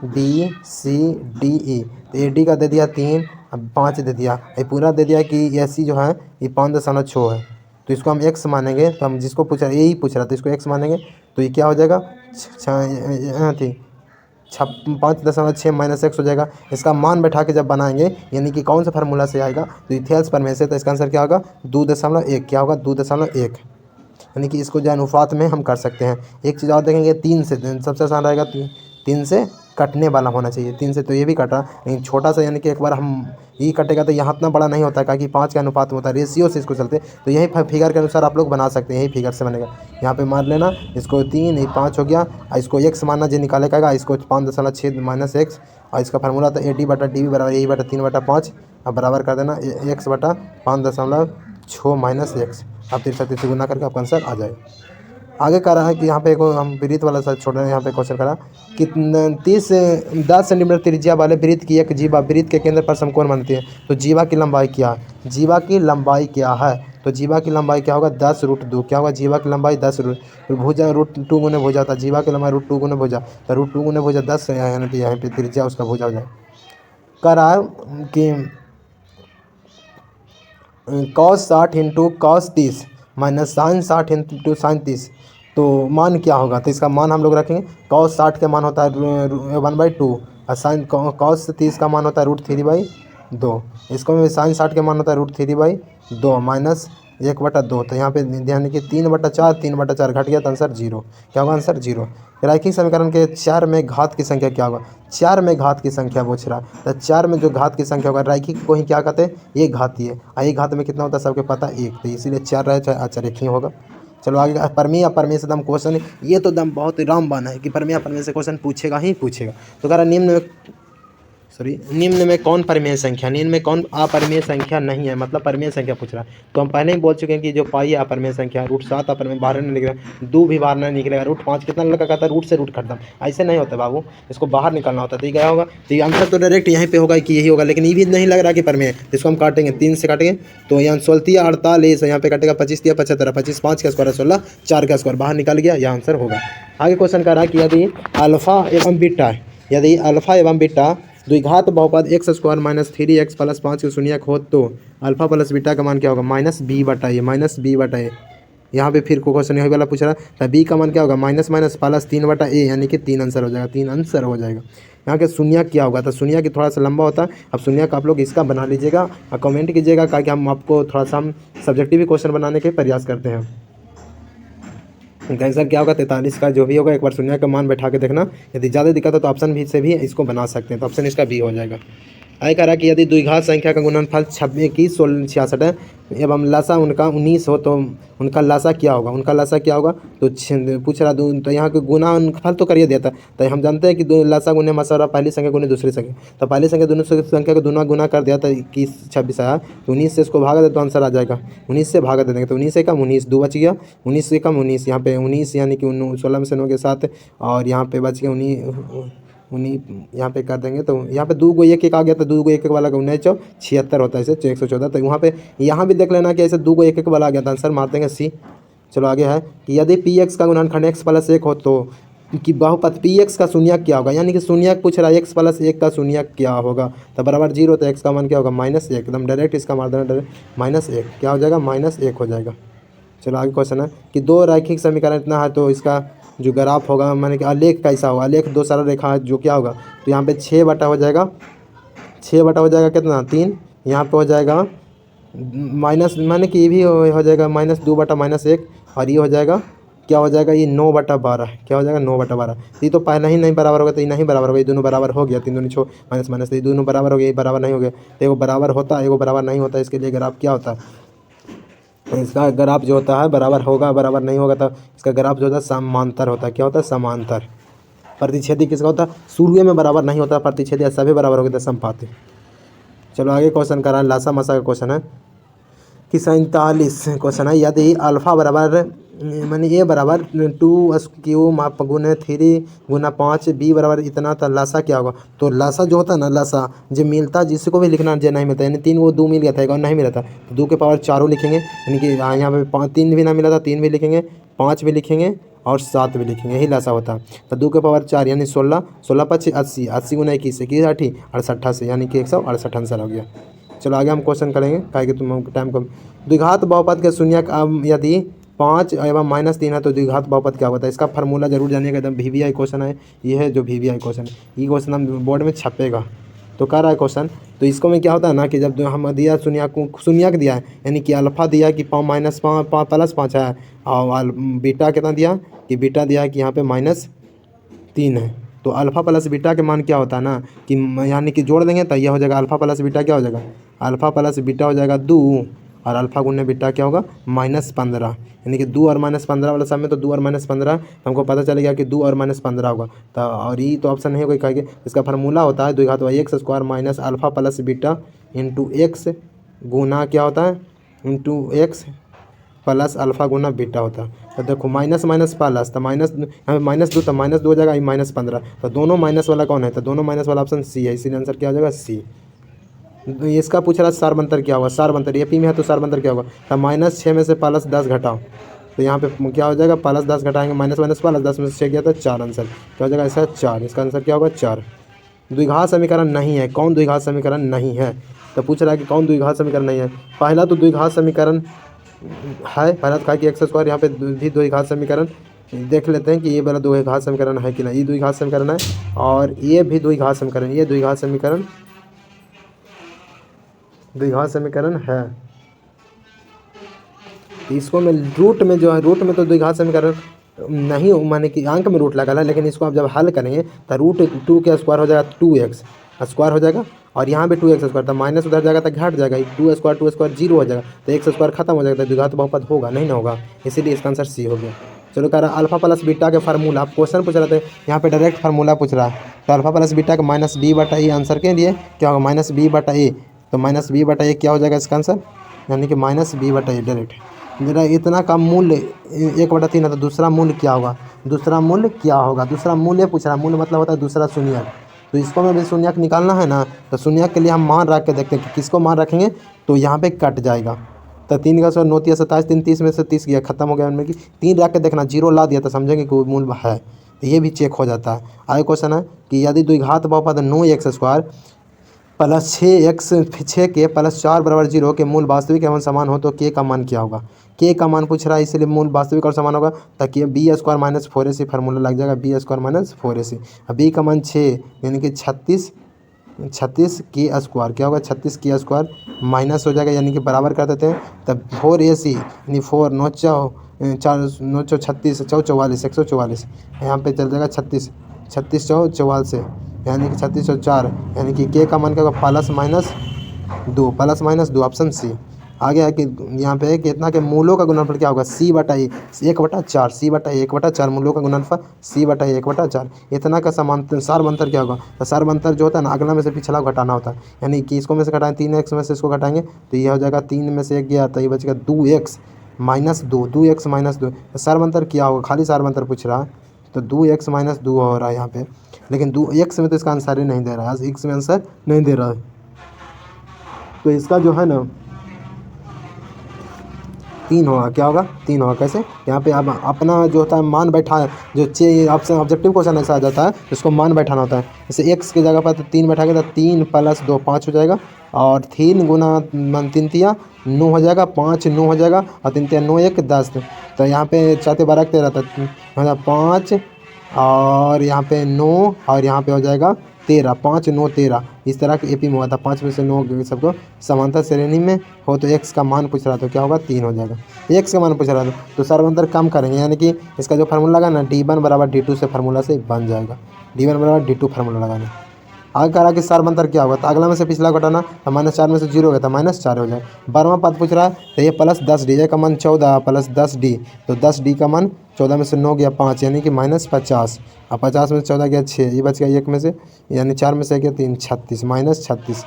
ABCDE, तो AD का दे दिया 3, अब 5 दे दिया, ये पूरा दे दिया कि AC जो है ये 5.6 है, तो इसको हम x मानेंगे, तो हम जिसको पूछ रहा है यही पूछ रहा था, तो इसको x मानेंगे तो ये क्या हो जाएगा 5.6 - x हो जाएगा। इसका मान बैठा के जब बनाएंगे यानी कि कौन सा फार्मूला से आएगा तो इथेल्स पर में से, तो इसका आंसर क्या होगा 2.1, क्या होगा 2.1, यानी कि इसको जो अनुपात में हम कर सकते हैं। एक चीज़ और देखेंगे 3 से, सबसे आसान रहेगा 3 से कटने वाला होना चाहिए, 3 से तो ये भी कटा, लेकिन छोटा सा यानी कि एक बार हम ये कटेगा तो यहाँ इतना बड़ा नहीं होता है, क्योंकि 5 के अनुपात में होता है, रेशियो से इसको चलते, तो यही फिगर के अनुसार आप लोग बना सकते हैं, यही फिगर से बनेगा। यहाँ पे मान लेना इसको 3 ये 5 हो गया, इसको x मानना जो निकाले का, इसको 5.6 - x और इसका फार्मूला था AD/DB बराबर AE/3/5। अब बराबर कर देना x/5.6 माइनस एक्स। अब 3 से गुना करके आपका आंसर आ जाएगा। आगे कह रहा है कि यहाँ पे को हम वृत्त वाला साइड छोड़ रहे हैं। यहाँ पे क्वेश्चन करा कि 10 सेंटीमीटर त्रिज्या वाले वृत्त की एक जीवा वृत्त के केंद्र पर समकोण बनती है, तो जीवा की लंबाई क्या है? जीवा की लंबाई क्या है? तो जीवा की लंबाई क्या होगा? 10√2। क्या होगा? जीवा की लंबाई 10 भुजा √2 गुने भुजा था। जीवा की लंबाई √2 गुने भुजा, तो √2 गुने भुजा 10 है, यानी कि यहाँ पे त्रिज्या उसका भुजा हो जाए। कह रहा है कि cos 60 into cos 30 minus sin 60 into sin 30, तो मान क्या होगा? तो इसका मान हम लोग रखेंगे cos 60 का मान होता है 1/2 और sin cos 30 का मान होता है √3/2। इसको में sin 60 का मान होता है √3/2 माइनस 1/2। तो यहाँ पे ध्यान कि 3/4 घट गया, तो आंसर 0। क्या होगा? आंसर 0। रैखिक समीकरण के 4 में घात की संख्या क्या होगा? 4 में घात की संख्या पूछ रहा है, तो 4 में जो घात की संख्या होगा रैखिक को ही क्या कहते हैं? एक घातीय। और एक घात में कितना होता है सबके पता? 1, तो इसीलिए 4 रहे, चाहे अच्छा रेखीय होगा। चलो आगे परमेय अपरमेय से दम क्वेश्चन, ये तो दम बहुत रामबाण है कि परमेय अपरमेय से क्वेश्चन पूछेगा ही पूछेगा। तो कह रहा निम्न में कौन परमेय संख्या, निम्न में कौन अपरमेय संख्या नहीं है, मतलब परमेय संख्या पूछ रहा है। तो हम पहले ही बोल चुके हैं कि जो पाई है अपरमेय संख्या, √7 अपरमेय, बाहर नहीं निकलेगा, 2 भी बाहर नहीं निकलेगा, √5 कितना लड़का कहता है? रूट से रूट खत्म, ऐसे नहीं होता बाबू, इसको बाहर निकालना होता है। तो ये क्या होगा? तो ये आंसर तो डायरेक्ट यहीं पे होगा कि यही होगा, लेकिन ये भी नहीं लग रहा कि परमेय है। इसको हम काटेंगे, 3 से काटेंगे, तो यहाँ 16 48, यहाँ पे काटेगा 25 75, 25 5 का स्क्वायर 16, 4 का स्क्वायर बाहर निकाल गया, यह आंसर होगा। आगे क्वेश्चन कह रहा है कि यदि अल्फा एवं बीटा द्विघात बहुपद x² माइनस 3x प्लस 5 के शून्यक हो, तो अल्फा प्लस बीटा का मान क्या होगा? -b/a। यहाँ पे फिर क्वेश्चन यही वाला पूछ रहा है, तो b का मान क्या होगा? माइनस माइनस प्लस 3/a, यानी कि 3 आंसर हो जाएगा, 3 आंसर हो जाएगा। यहाँ के शून्यक क्या होगा? तो शून्यक थोड़ा सा लंबा होता है। अब शून्यक आप लोग इसका बना लीजिएगा और कमेंट कीजिएगा, ताकि हम आपको थोड़ा सा हम सब्जेक्टिव क्वेश्चन बनाने के प्रयास करते हैं। आंसर क्या होगा? 43 का जो भी होगा, एक बार शून्य का मान बैठा के देखना। यदि ज़्यादा दिक्कत है तो ऑप्शन भी से भी इसको बना सकते हैं, तो ऑप्शन इसका बी हो जाएगा। आगे कह रहा है कि यदि द्विघात संख्या का गुणनफल 21 66 है एवं लसा उनका 19 हो, तो उनका लसा क्या होगा? उनका लसा क्या होगा? तो पूछ रहा, तो यहाँ के गुणनफल तो करिए देता है, तो हम जानते हैं कि लसा गुने मसा पहली संख्या गुने दूसरी संख्या, तो पहली संख्या दोनों संख्या को दोनों गुना कर दिया, तो 21 26 आया, तो 19 से इसको भागा दे तो आंसर आ जाएगा। 19 से भागा दे देंगे, तो 19 से कम 19, 2 बच गया, 19 से कम 19, यहाँ पे 19 यानी कि 16 में से 9 के साथ, और यहाँ पे बच गया 19 यहाँ पे कर देंगे, तो यहाँ पे 2 को 1 1 आ गया, तो 2 को 1 1 वाला 19 चौ 76 होता है, इसे 114। तो वहाँ पे यहाँ भी देख लेना कि ऐसे 2 को 1 1 वाला आ गया, तो आंसर मार देंगे सी। चलो आगे है कि यदि px का गुणनखंड x + 1 हो, तो कि बहुपद px का शून्यक क्या होगा? यानी कि शून्यक पूछ रहा है, x + 1 का शून्यक क्या होगा? तो बराबर 0, तो x का मान क्या होगा? -1, एकदम डायरेक्ट इसका मार देना, डायरेक्ट -1 क्या हो जाएगा? -1 हो जाएगा। चलो आगे क्वेश्चन है कि 2 रैखिक समीकरण इतना है, तो इसका जो ग्राफ होगा, माने कि आलेख कैसा होगा? आलेख 2 सरल रेखा है, जो क्या होगा? तो यहाँ पे 6 बटा हो जाएगा, 6 बटा हो जाएगा कितना? 3। यहाँ पे हो जाएगा माइनस, माने कि ये भी हो जाएगा -2/-1, और ये हो जाएगा क्या हो जाएगा? ये 9/12। क्या हो जाएगा? 9/12। ये तो पहले ही नहीं बराबर होगा, तो ये नहीं बराबर होगा, ये दोनों बराबर हो गया, 3 दूनी 6 माइनस माइनस, ये दोनों बराबर हो गया, ये बराबर नहीं हो गया, तो एगो बराबर होता है, एगो बराबर नहीं होता। इसके लिए ग्राफ क्या होता है? इसका ग्राफ जो होता है बराबर होगा, बराबर नहीं होगा, तो इसका ग्राफ जो होता है समांतर होता है। क्या होता है? समांतर। प्रतिच्छेदी किसका होता है? शुरू में बराबर नहीं होता प्रतिच्छेदी, या सभी बराबर हो गए तो समपाती। चलो आगे क्वेश्चन करा, लासा मसा का क्वेश्चन है कि 47 क्वेश्चन है, यदि अल्फा बराबर मानी a बराबर 2 माप गुने 3 गुना 5 b बराबर इतना, तो लासा क्या होगा? तो लासा जो होता है ना, लासा जो मिलता, जिसको भी लिखना जो नहीं मिलता, यानी 3 को 2 मिल गया था, एक और नहीं मिला था, तो 2 के पावर 4 लिखेंगे, यानी कि यहाँ पे 3 भी ना मिला था, 3 भी लिखेंगे, 5 भी लिखेंगे और 7 भी लिखेंगे, यही लासा होता है। तो 2 के पावर 4 यानी 16, 16 × 5 80, 80 गुना 21 60, 68 से, यानी कि 168 आंसर हो गया। चलो आगे हम क्वेश्चन करेंगे, काहे कि तुम टाइम कम। द्विघात बहुपद के शून्यक यदि 5 एवं -3 है, तो द्विघात बहुपद क्या होता है? इसका फार्मूला जरूर जानिएगा, एकदम VVI क्वेश्चन है, ये है जो VVI क्वेश्चन है, ये क्वेश्चन हम बोर्ड में छपेगा। तो कह रहा है क्वेश्चन, तो इसको में क्या होता है ना कि जब हम दिया शून्यक दिया है, यानी कि अल्फा दिया कि -5 है, और बीटा कितना दिया कि बीटा दिया है कि यहाँ पे -3 है, तो अल्फा प्लस बीटा के मान क्या होता है ना कि यानी कि जोड़ देंगे, तो यह हो जाएगा अल्फा प्लस बीटा क्या हो जाएगा? अल्फा प्लस बीटा हो जाएगा 2, और अल्फा गुने बीटा क्या होगा -15, यानी कि 2 और -15 वाला सम में तो 2 और -15 हमको पता चलेगा कि 2 और -15 होगा। तो और ये तो ऑप्शन नहीं होगा कहेंगे, इसका फार्मूला होता है 2 घात y x square minus alpha plus beta into x गुना क्या होता है इंटू एक्स प्लस अल्फा गुना बीटा होता है। तो देखो माइनस माइनस प्लस, तो माइनस यहाँ -2 तो -2 हो जाएगा, -15, तो दोनों माइनस वाला कौन है, तो दोनों माइनस वाला ऑप्शन सी है, इसीलिए आंसर क्या हो जाएगा सी। इसका पूछ रहा है सारबंतर क्या होगा, सारबंतर एपी में है तो सारबंतर क्या होगा, तो -6 में से +10 घटाओ, तो यहाँ पे क्या हो जाएगा +10 घटाएंगे माइनस माइनस प्लस 10 में से 6 गया था 4, आंसर क्या हो जाएगा ऐसा 4, इसका आंसर क्या होगा 4। द्विघात समीकरण नहीं है, कौन द्विघात समीकरण नहीं है, तो पूछ रहा है कि कौन द्विघात समीकरण नहीं है। पहला तो द्विघात समीकरण है, पहला तो कहा कि x² यहाँ पे भी द्विघात समीकरण देख लेते हैं कि ये वाला द्विघात समीकरण है कि नहीं, ये द्विघात समीकरण है और ये भी द्विघात समीकरण, ये द्विघात समीकरण है। इसको मैं रूट में जो है, रूट में तो द्विघात समीकरण नहीं माने कि अंक में रूट लगा है, लेकिन इसको आप जब हल करेंगे तो √2 के स्क्वायर हो जाएगा 2x स्क्वायर हो जाएगा, और यहाँ पे 2x स्क्वायर, तो माइनस उधर जाएगा तो घट जाएगा, 2 स्क्वायर 0 हो जाएगा, तो x स्क्वायर खत्म हो जाएगा, तो द्विघात बहुपद होगा नहीं ना होगा, इसीलिए इसका आंसर सी हो गया। चलो कह रहा है अल्फा प्लस बीटा के फार्मूला, आप क्वेश्चन पूछ रहे थे, यहाँ पे डायरेक्ट फार्मूला पूछ रहा है, तो अल्फा प्लस बीटा का -b/a आंसर के लिए क्या होगा -b/a, तो -b/a क्या हो जाएगा इसका आंसर, यानी कि -b/a डायरेक्ट। मेरा इतना का मूल्य 1/3 है, तो दूसरा मूल्य क्या होगा, दूसरा मूल्य क्या होगा, दूसरा मूल्य पूछ रहा है, मूल्य मतलब होता है दूसरा शून्यक, तो इसको में भी शून्यक निकालना है ना, तो शून्यक के लिए हम मान रख के देखते हैं कि किसको मान रखेंगे, तो यहाँ पे कट जाएगा, तो 3 का 100 9 × 27 3 30 में से 30 गया, खत्म हो गया उनमें कि 3 रख के देखना, 0 ला दिया तो समझेंगे कि वो मूल्य है, तो ये भी चेक हो जाता है। आगे क्वेश्चन है कि यदि द्विघात बहुपद 9x² प्लस 6 के प्लस 4 बराबर 0 के मूल वास्तविक एवं समान हो तो के का मान क्या होगा, के का मान पूछ रहा है, इसलिए मूल वास्तविक और समान होगा, ताकि b² - 4ac फार्मूला लग जाएगा, b² - 4ac। अब b का मान 6 यानी कि 36 के स्क्वायर क्या होगा, 36 के स्क्वायर माइनस हो जाएगा, यानी कि बराबर कर देते हैं, तब 4ac यानी 4 9 4 9 36 4 44 144, यहाँ पे चल जाएगा 36 36 4 44, यानी कि 36 और 4, यानी कि के का मान क्या होगा +-2 ऑप्शन सी। आगे है कि यहाँ पे है कि इतना के मूलों का गुणनफल क्या होगा c/a 1/4, c/a 1/4 मूलों का गुणनफल c/a 1/4, इतना का समांतर सारबंतर क्या होगा, तो सारबंतर जो होता है ना अगला में से पिछला को घटाना होता है, यानी कि इसको में से घटाएं 3x में से इसको घटाएंगे तो ये हो जाएगा 3 में से 1 गया, तो ये बचेगा 2x - 2 2x - 2, तो सारबंतर क्या होगा, खाली सारबंतर पूछ रहा है, तो 2x - 2 हो रहा है यहाँ पे, लेकिन 2x में तो इसका आंसर ही नहीं दे रहा है, x में आंसर नहीं दे रहा है, तो इसका जो है ना 3 होगा, क्या होगा 3 होगा, कैसे, यहाँ पे आप अपना जो होता है मान बैठा, जो ऑप्शन ऑब्जेक्टिव क्वेश्चन ऐसा आ जाता है, इसको मान बैठाना होता है, जैसे x की जगह पर तो 3 बैठाएंगे तो 3 + 2 5 हो जाएगा, और 3 गुना 3 तिया 9 हो जाएगा, 5 9 हो जाएगा, और 3 तिया 9 1 10, तो यहाँ पे 4 12 13 था 5, और यहाँ पे 9, और यहाँ पे हो जाएगा 13, 5 9 13, इस तरह के एपी में हुआ था, 5 में से 9 सबको समांतर श्रेणी में हो, तो x का मान पूछ रहा था, क्या होगा 3 हो जाएगा, x का मान पूछ रहा था, तो सारबंतर कम करेंगे, यानी कि इसका जो फार्मूला लगा ना d1 = d2 से फार्मूला से बन जाएगा, d1 = d2 फार्मूला लगाना। आगे कह रहा है कि सारबंतर क्या होगा, तो अगला में से पिछला घटाना, तो -4 में से 0 गया था -4 हो जाए। 12वां पद पूछ रहा है, तो ये +10d, ये का मान 14 + 10d, तो 10d का मान 14 में से 9 गया 5, यानी कि -50, और 50 में से 14 गया 6, ये बच गया 1 में से, यानी 4 में से गया 3 36 -36,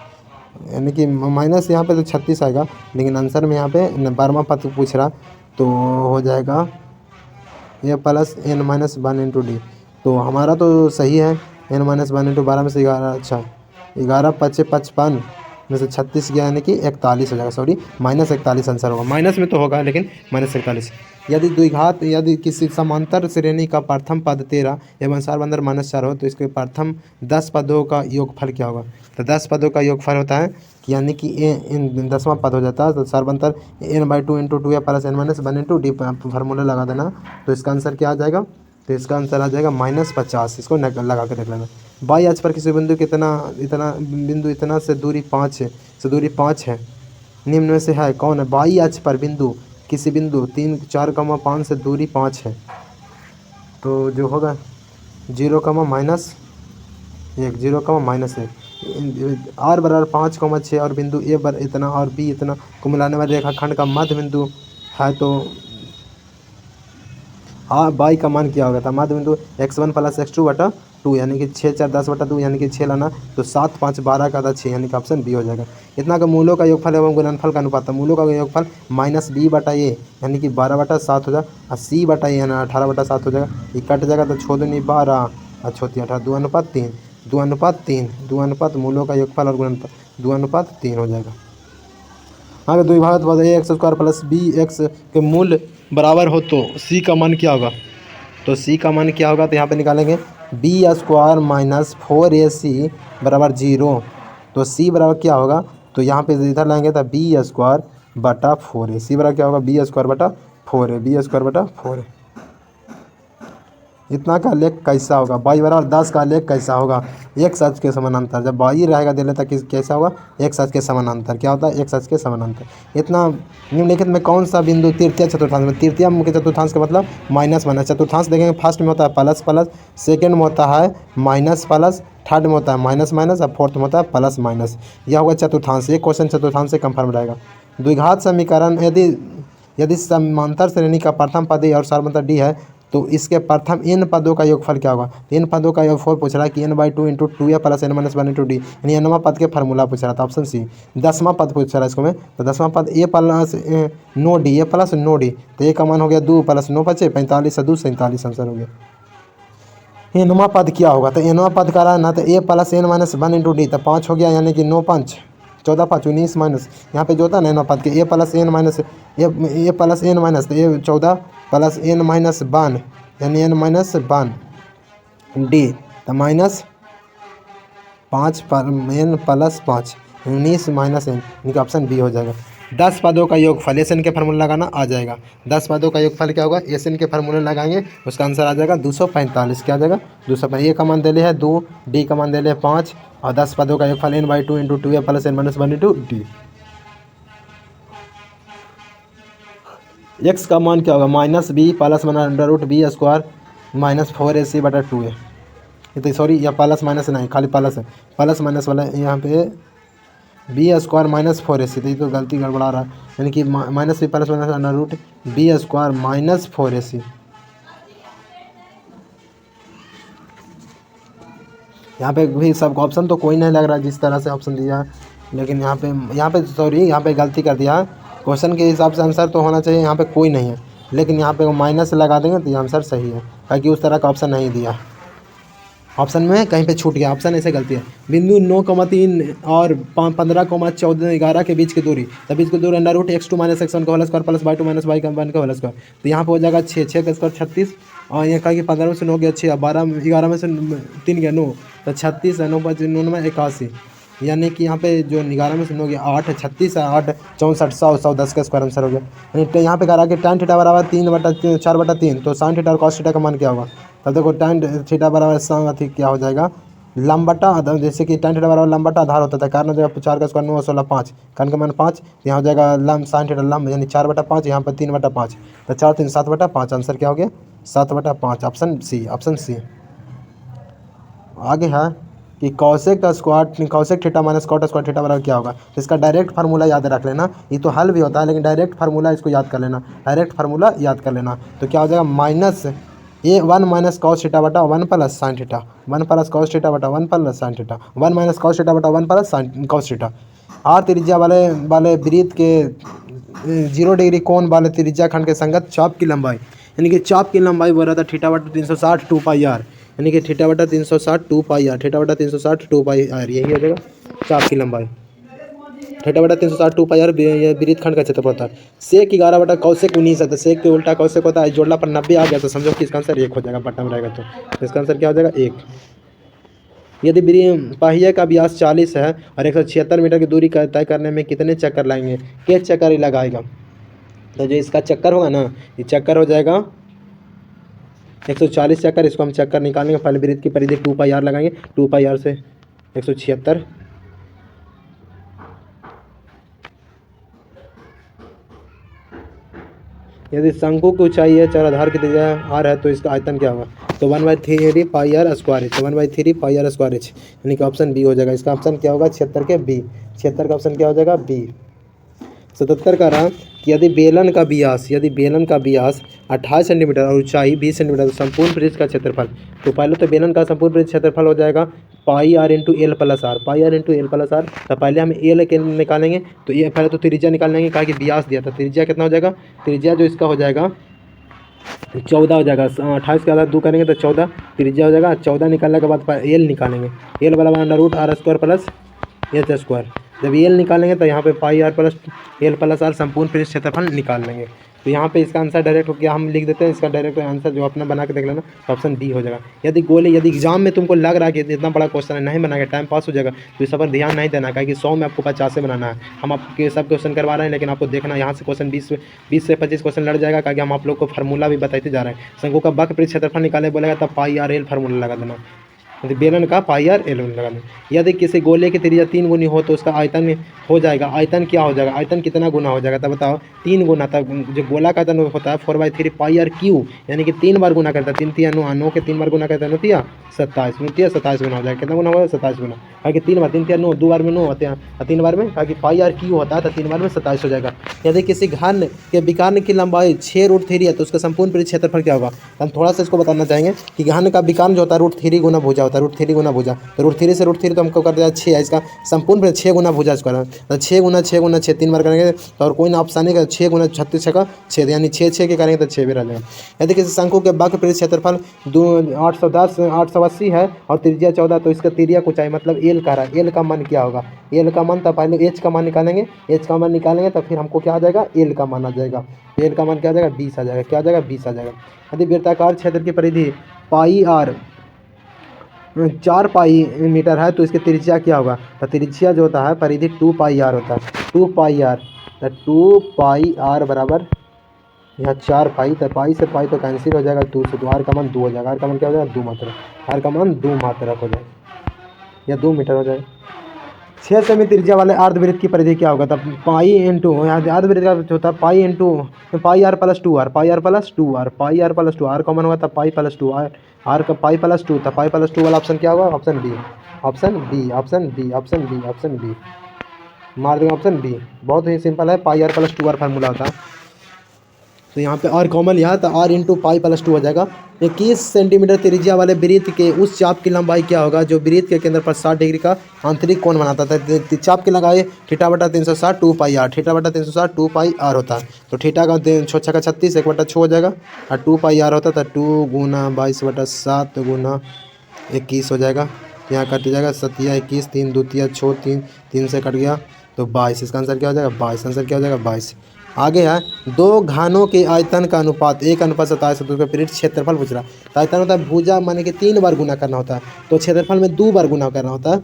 यानी कि माइनस यहाँ पे तो 36 आएगा, लेकिन आंसर में यहाँ पे 12वां पद पूछ रहा, तो हो जाएगा ये +n - 1 × d, तो हमारा तो सही है, n - 1 × 12 में से 11, अच्छा 11 5 55 में से 36 गया, यानी कि 41 हो जाएगा, सॉरी -41 आंसर होगा, माइनस में तो होगा लेकिन -41। यदि किसी समांतर श्रेणी का प्रथम पद 13 एवं सारबंतर -4 हो, तो इसके प्रथम 10 पदों का योगफल क्या होगा, तो 10 पदों का योगफल होता है कि यानी कि 10वां पद हो जाता है, तो सारबंतर n/2 × 2a + n - 1 × d formula लगा देना, तो इसका आंसर क्या आ जाएगा, तो इसका आंसर आ जाएगा -50, इसको लगा के देख लेना। बाई अक्ष पर किसी बिंदु इतना से दूरी 5 है, निम्न में से है कौन है, बाई अक्ष पर किसी बिंदु 3 4, 5 से दूरी 5 है, तो जो होगा 0, -1 0, -1, आर बराबर 5,6 और बिंदु ए बर इतना और बी इतना को मिलाने वाले रेखाखंड का मध्य बिंदु है, तो हाँ बाई का मान क्या होगा था? मध्य बिंदु x1 प्लस x2 बटा 2 यानी कि 6 4 10 बटा 2 यानी कि 6 लाना, तो 7 5 12 का था 6 यानी कि ऑप्शन बी हो जाएगा। इतना का मूलों का योगफल एवं गुणनफल का अनुपात, मूलों का योगफल माइनस बी बटा ए यानी कि 12 बटा 7 हो जाएगा, और सी बटा ए यानी 18 बटा 7 हो जाएगा। ये कट जाएगा तो 6 दूनी 12 और 6 3 18, 2:3 2:3 2 मूलों का योगफल और गुणनफल 2:3 हो जाएगा। अगर द्विघात पद a x square plus b x के मूल बराबर हो तो सी का मान क्या होगा? तो सी का मान क्या होगा? तो यहाँ पे निकालेंगे बी स्क्वायर माइनस 4ac बराबर 0। तो सी बराबर क्या होगा? तो यहाँ पे इधर लाएंगे तो बी स्क्वायर बटा 4a, सी बराबर क्या होगा? बी स्क्वायर बटा 4a, बी स्क्वायर बटा 4a। इतना का लेख कैसा होगा? बाई बराबर 10 का लेख कैसा होगा? एक सच के समानांतर। जब बाई रहेगा दिले तक कैसा होगा? एक सच के समानांतर। क्या होता है? एक सच के समानांतर। इतना निम्नलिखित में कौन सा बिंदु तृतीय चतुर्थांश में? तृतीय मुख्य चतुर्थांश का मतलब माइनस माइनस। चतुर्थांश देखेंगे फर्स्ट में होता है प्लस प्लस, सेकेंड में होता है माइनस प्लस, थर्ड में होता है माइनस माइनस और फोर्थ में होता है प्लस माइनस। यह होगा चतुर्थांश। ये क्वेश्चन चतुर्थांश से कंफर्म रहेगा। द्विघात समीकरण यदि समांतर श्रेणी का प्रथम पद ए और सर्वमात्रा डी है, तो इसके प्रथम इन पदों का योगफल क्या होगा? इन पदों का योगफल पूछ रहा है कि n/2 into 2a plus n-1 into D, यानी nवां पद के फार्मूला पूछ रहा था, ऑप्शन सी। 10वां पद पूछ रहा है इसको में, तो 10वां पद a प्लस नो डी, ए प्लस नो डी, तो ए का मान हो गया 2 प्लस 9 5 45 से 2 47 आंसर हो गया। nवां पद क्या होगा? तो nवां पद का रहा है ना, तो a plus n-1 into D, तो 5 हो गया यानी कि 9 5 14 5 19 माइनस, यहाँ पे जो होता है ना नौ पद के A plus N minus A plus N minus, तो ये 14 प्लस एन माइनस 1 यानी एन माइनस 1 डी, तो minus 5 N plus 5 19 minus N, यानी कि ऑप्शन बी हो जाएगा। 10 पदों का योगफल एस एन के फार्मूला लगाना आ जाएगा। 10 पदों का योगफल क्या होगा? एस एन के फार्मूले लगाएंगे, उसका आंसर आ जाएगा 245। क्या आ जाएगा? 245। ए का मान दे लिया है 2, डी का मान दे लिया 5, और 10 पदों का योगफल n/2 into 2a plus n-1 into D. X का मान क्या होगा? Minus B plus √b square minus 4ac बटा 2a। ये तो सॉरी, यह प्लस माइनस नहीं, खाली प्लस है, प्लस माइनस वाला यहाँ पे बी स्क्वायर माइनस 4ac, तो ये तो गलती गड़बड़ा रहा है, यानी कि minus B plus minus √b square minus 4ac। यहाँ पे भी सब ऑप्शन तो कोई नहीं लग रहा जिस तरह से ऑप्शन दिया है, लेकिन यहाँ पे सॉरी, यहाँ पे गलती कर दिया है। क्वेश्चन के हिसाब से आंसर तो होना चाहिए, यहाँ पे कोई नहीं है, लेकिन यहाँ पे वो माइनस लगा देंगे तो ये आंसर सही है, ताकि उस तरह का ऑप्शन नहीं दिया। ऑप्शन में कहीं पे छूट गया, ऑप्शन ऐसे गलती है। बिंदु 9,3 और 15,14 11 के बीच की दूरी, तब बीच की दूरी √x2 माइनस x1 का whole square plus y2 minus y1 का होल स्क्वायर, तो यहाँ पे हो जाएगा 6 का स्क्वायर 36, और यहाँ कहा कि 15 में से 9 गया 6, 11 में से 3 गया 9, तो 36 9 5 9 81, यानी कि यहाँ पे जो 11 में से 9 गया 8 36 8 64 100 10 का स्क्वायर आंसर हो गया। यानी यहाँ पे कह रहा है कि tan थीटा बराबर 3/4/3, तो sin थीटा और cos थीटा का मान क्या होगा? तब देखो tan थीटा बराबर क्या हो जाएगा? लंब बटा, जैसे कि tan थीटा बराबर लंब बटा आधार होता था, कारण हो जाएगा 4 का स्क्वायर 9 16 5, कारण का मान 5, यहाँ हो जाएगा लंब sin थीटा लंब यानी 4/5, यहाँ पर 3/5, तो 4 3 7/5, आंसर क्या हो गया? 7/5, ऑप्शन सी, ऑप्शन सी। आगे है कि cosec theta minus cot square theta बराबर क्या होगा? तो इसका डायरेक्ट फार्मूला याद रख लेना, ये तो हल भी होता है लेकिन डायरेक्ट फार्मूला इसको याद कर लेना, डायरेक्ट फार्मूला याद कर लेना। तो क्या हो जाएगा? Minus A 1 minus cos theta बटा 1 plus sine theta, 1 plus cos theta बटा 1 plus sine theta, 1 minus cos theta बटा 1 plus sine cos theta. R त्रिज्या वाले वृत्त के 0 डिग्री कोण वाले त्रिज्या खंड के संगत चाप की लंबाई, यानी कि चाप की लंबाई बोल रहा था थीटा बटा 360 2 आर, यानी कि थीटा बटा 360 2 आर, थीटा बटा 360 2 आर, यही हो जाएगा चाप की लंबाई। थीटा बटा 360 2 आर ये वृत्त खंड का क्षेत्रफल होता है। सेक 11 बटा कौसेक 19 है, तो सेक के उल्टा कौसेक होता है, जोड़ला पर 90 आ गया, तो समझो कि इसका आंसर 1 हो जाएगा, बटन रहेगा तो इसका आंसर क्या हो जाएगा? 1। यदि पहिए का व्यास 40 है और 176 मीटर की दूरी तय करने में कितने चक्कर लगाएंगे? के चक्कर ही लगाएगा? तो जो इसका चक्कर होगा ना, ये चक्कर हो जाएगा 140 चक्कर। इसको हम चक्कर निकालेंगे, पहले वृत्त की परिधि 2 आर लगाएंगे, 2 आर से 176। यदि शंकु की ऊंचाई है, चार आधार की त्रिज्या आर है, तो इसका आयतन क्या होगा? तो 1/3 pi r square h, 1/3 pi r square h, यानी कि ऑप्शन बी हो जाएगा। इसका ऑप्शन क्या होगा 76 के बी, 76 का ऑप्शन क्या हो जाएगा बी। 77 का रहा कि यदि बेलन का व्यास 28 सेंटीमीटर और ऊंचाई 20 सेंटीमीटर तो संपूर्ण पृष्ठ का क्षेत्रफल। तो पहले तो बेलन का संपूर्ण पृष्ठ क्षेत्रफल हो जाएगा pi r into l plus r, pi r into l plus r. तो पहले हम एल के निकालेंगे, तो ये पहले तो त्रिज्या निकाल लेंगे, कहा कि व्यास दिया था, त्रिज्या कितना हो जाएगा, त्रिज्या जो इसका हो जाएगा 14 हो जाएगा। 28 के आधा 2 करेंगे तो 14 त्रिज्या हो जाएगा। 14 निकालने के बाद एल निकालेंगे, एल बराबर under root r square plus h square. जब एल निकालेंगे तो यहाँ पे pi are plus l plus r संपूर्ण पृष्ठ क्षेत्रफल निकाल लेंगे। तो यहाँ पे इसका आंसर डायरेक्ट हो गया, हम लिख देते हैं इसका डायरेक्ट आंसर जो अपना बना के देख लेना, तो ऑप्शन बी हो जाएगा। यदि एग्जाम में तुमको लग रहा है कि इतना बड़ा क्वेश्चन है, नहीं बना के टाइम पास हो जाएगा, तो इस पर ध्यान नहीं देना, क्योंकि 100 में आपको 50 से बनाना है। हम आपके सब क्वेश्चन करवा रहे हैं, लेकिन आपको देखना यहाँ से क्वेश्चन 20 से 25 क्वेश्चन लड़ जाएगा, क्योंकि हम आप लोग को फार्मूला भी बताते जा रहे हैं। शंकु का वक्र पृष्ठ क्षेत्रफल निकाले बोलेगा तब पाई आर एल फार्मूला लगा देना, यदि बेलन का पाई आर एल लगा दें। यदि किसी गोले की त्रिज्या 3 गुनी हो तो उसका आयतन हो जाएगा, आयतन क्या हो जाएगा, आयतन कितना गुना हो जाएगा, तब बताओ 3 गुना। तब जो गोला का आयतन होता है 4/3 पाई आर क्यू, यानी कि 3 बार गुना करता है, 3 3 9 9 के 3 बार गुना करता है 9 27 27 गुना हो जाएगा। कितना गुना होगा 27 गुना, कहा कि 3 बार 3 3 9 2 बार में 9 होते हैं, 3 बार में कहा कि पाई आर क्यू होता है, तो 3 बार में 27 हो जाएगा। यदि किसी घन के विकर्ण की लंबाई 6√3 है तो उसका संपूर्ण पृष्ठ क्षेत्रफल क्या होगा। हम थोड़ा सा इसको बताना चाहेंगे कि घन का विकर्ण जो होता है √3 गुना भुजा होता है, √3 गुना भुजा, तो √3 से √3 तो हमको कर दिया 6 है, इसका संपूर्ण पृष्ठ 6 गुना भुजा इसका, तो 6 गुना 6 गुना 6 3 बार करेंगे तो और कोई ना ऑप्शन नहीं, 6 गुना 36 6 6, यानी 6 6 के करेंगे तो 6 भी रह जाएगा। यदि किसी शंकु के वक्र पृष्ठ क्षेत्रफल 880 है और त्रिज्या 14, तो इसका तिर्यक ऊंचाई मतलब एल का रहा है, एल का मान क्या होगा, एल का मान, तो पहले एच का मान निकालेंगे, एच का मान निकालेंगे तो फिर हमको क्या आ जाएगा एल का मान आ जाएगा, एल का मान क्या आ जाएगा 20 आ जाएगा, क्या आ जाएगा 20 आ जाएगा। यदि वृत्ताकार क्षेत्र की परिधि पाई आर 4 पाई मीटर है तो इसकी त्रिज्या क्या होगा, तो त्रिज्या जो होता है परिधि 2 पाई आर होता है, 2 पाई आर, तो 2 पाई आर बराबर यहाँ 4 पाई, तो पाई से पाई तो कैंसिल हो जाएगा, 2 से 2, आर का मान 2 हो जाएगा, आर का मान क्या हो जाएगा 2 मात्रक, आर का मान 2 मात्रक हो जाएगा या 2 मीटर हो जाएगा। 6 सेमी त्रिज्या वाले अर्धवृत्त की परिधि क्या होगा, तब पाई इंटू यहाँ अर्धवृत्त का जो होता है pi into pi are plus 2 R, pi are plus 2 R, pi are plus 2 R common होगा तब पाई प्लस 2 आर, आर का पाई प्लस 2, तब पाई प्लस 2 वाला ऑप्शन क्या होगा, option B, option B, option B, option B, option B, मार देंगे ऑप्शन बी। बहुत ही सिंपल है, pi are plus 2 R formula होता है। तो यहाँ पे आर कॉमन यहाँ, तो आर इंटू पाई प्लस 2 हो जाएगा। 21 सेंटीमीटर त्रिज्या वाले वृत्त के उस चाप की लंबाई क्या होगा जो वृत्त के केंद्र पर 60 डिग्री का आंतरिक कोण बनाता था। चाप की लंबाई थीटा बटा 360 2 पाई आर, थीटा बटा 360 2 पाई आर होता है। तो थीटा का 6 का 36 1 बटा 6 हो जाएगा, और 2 पाई आर होता था 2 गुना 22 बटा 7 गुना 21 हो जाएगा। यहाँ कट जाएगा 7 या 21, 3 2 6 3 से कट गया तो 22, इसका आंसर क्या हो जाएगा 22, आंसर क्या हो जाएगा 22। आगे है दो घानों के आयतन का अनुपात 1:27 तो उसका पृष्ठ क्षेत्रफल पूछ रहा है। तो आयतन होता है भुजा माने कि 3 बार गुना करना होता है, तो क्षेत्रफल में 2 बार गुना करना होता है,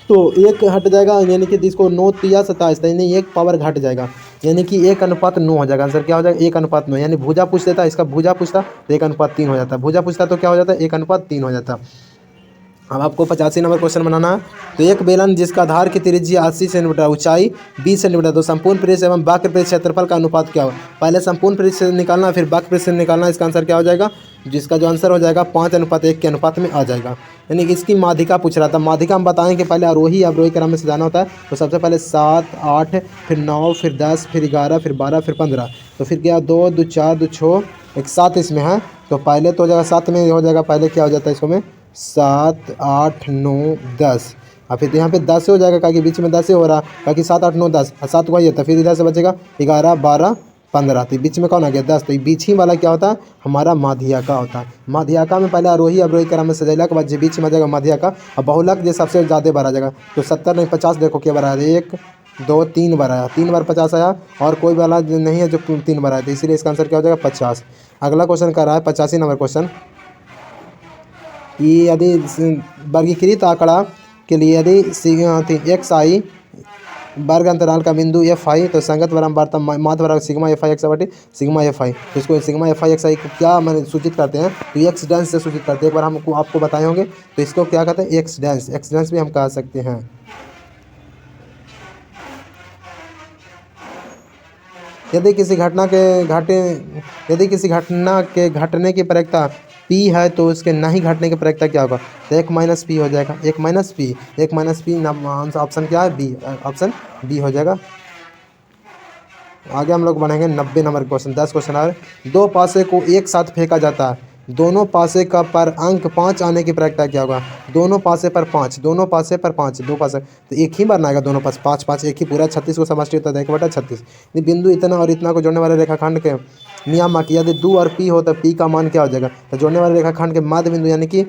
तो 1 हट जाएगा, यानी कि जिसको 9 3 27 यानी 1 पावर घट जाएगा, यानी कि 1:9 हो जाएगा। आंसर क्या हो जाएगा 1:9, यानी भुजा पूछ देता, इसका भुजा पूछता तो 1:3 हो जाता, भुजा पूछता तो क्या हो जाता 1:3 हो जाता। अब आपको 85 नंबर क्वेश्चन बनाना है। तो एक बेलन जिसका आधार की त्रिज्या 80 सेंटीमीटर ऊंचाई 20 सेंटीमीटर, तो संपूर्ण पृष्ठ एवं वक्र पृष्ठ क्षेत्रफल का अनुपात क्या हो। पहले संपूर्ण पृष्ठ से निकालना फिर वक्र पृष्ठ से निकालना, इसका आंसर क्या हो जाएगा, जिसका जो आंसर हो जाएगा 5:1 के अनुपात में आ जाएगा। यानी कि इसकी माध्यिका पूछ रहा था, माध्यिका हम बताएं कि पहले आरोही अवरोही क्रम में सजाना होता है। तो सबसे पहले 7 8 फिर 9 फिर 10 फिर 11 फिर 12 फिर 15, तो फिर क्या 2 2 4 2 6 1 7 इसमें है। तो पहले तो हो जाएगा 7 में हो जाएगा, पहले क्या हो जाता है इसको में 7 8 9 10, और फिर यहाँ पे 10 से हो जाएगा, क्योंकि बीच में 10 से हो रहा, बाकी 7 8 9 10 7 को ये, तो फिर इधर से बचेगा 11 12 15, तो बीच में कौन आ गया 10, तो बीच ही वाला क्या होता है हमारा माध्यिका होता है। माध्यिका में पहले आरोही अवरोही क्रम में सजेला के बाद जो बीच में आ जाएगा माध्यिका, और बहुलक जो सबसे ज़्यादा बार आ जाएगा, तो 70 नहीं 50 देखो क्या बार आया 1 2 3 बार आया, 3 बार 50 आया, और कोई वाला नहीं है जो 3 बार आया, तो इसीलिए इसका आंसर क्या हो जाएगा 50। अगला क्वेश्चन कर रहा है 85 नंबर क्वेश्चन, कि यदि वर्गीकृत आंकड़ा के लिए यदि एक्स आई वर्ग अंतराल का बिंदु एफ आई, तो संगत वार्ता माध्य बराबर सिग्मा एफ आई एक्स बटे सिग्मा एफ आई, तो इसको सिग्मा एफ आई एक्स आई को क्या मैंने सूचित करते हैं, तो एक्स डेंस से सूचित करते हैं। एक बार हमको आपको बताए होंगे, तो इसको क्या कहते हैं एक्स डेंस भी हम कह सकते हैं। यदि किसी घटना के घटने की प्रयोक्ता पी है तो उसके नहीं घटने की प्रक्रिया क्या होगा, तो एक माइनस पी हो जाएगा, एक माइनस पी ऑप्शन क्या है बी, ऑप्शन बी हो जाएगा। आगे हम लोग बढ़ेंगे 90 नंबर क्वेश्चन। 10 क्वेश्चन आ रहे। दो पासे को एक साथ फेंका जाता है, दोनों पासे का पर अंक 5 आने की प्रक्रिया क्या होगा, दोनों पासे पर 5, दोनों पासे पर 5, दो पासे तो एक ही बार आएगा, दोनों पास 5 5 एक ही, पूरा 36 को समष्टि होता है 1/36। बिंदु इतना और इतना को जोड़ने वाले रेखाखंड के नियामक यदि दो और पी हो तो पी का मान क्या हो जाएगा, तो जोड़ने वाले रेखाखंड के मध्य बिंदु यानी कि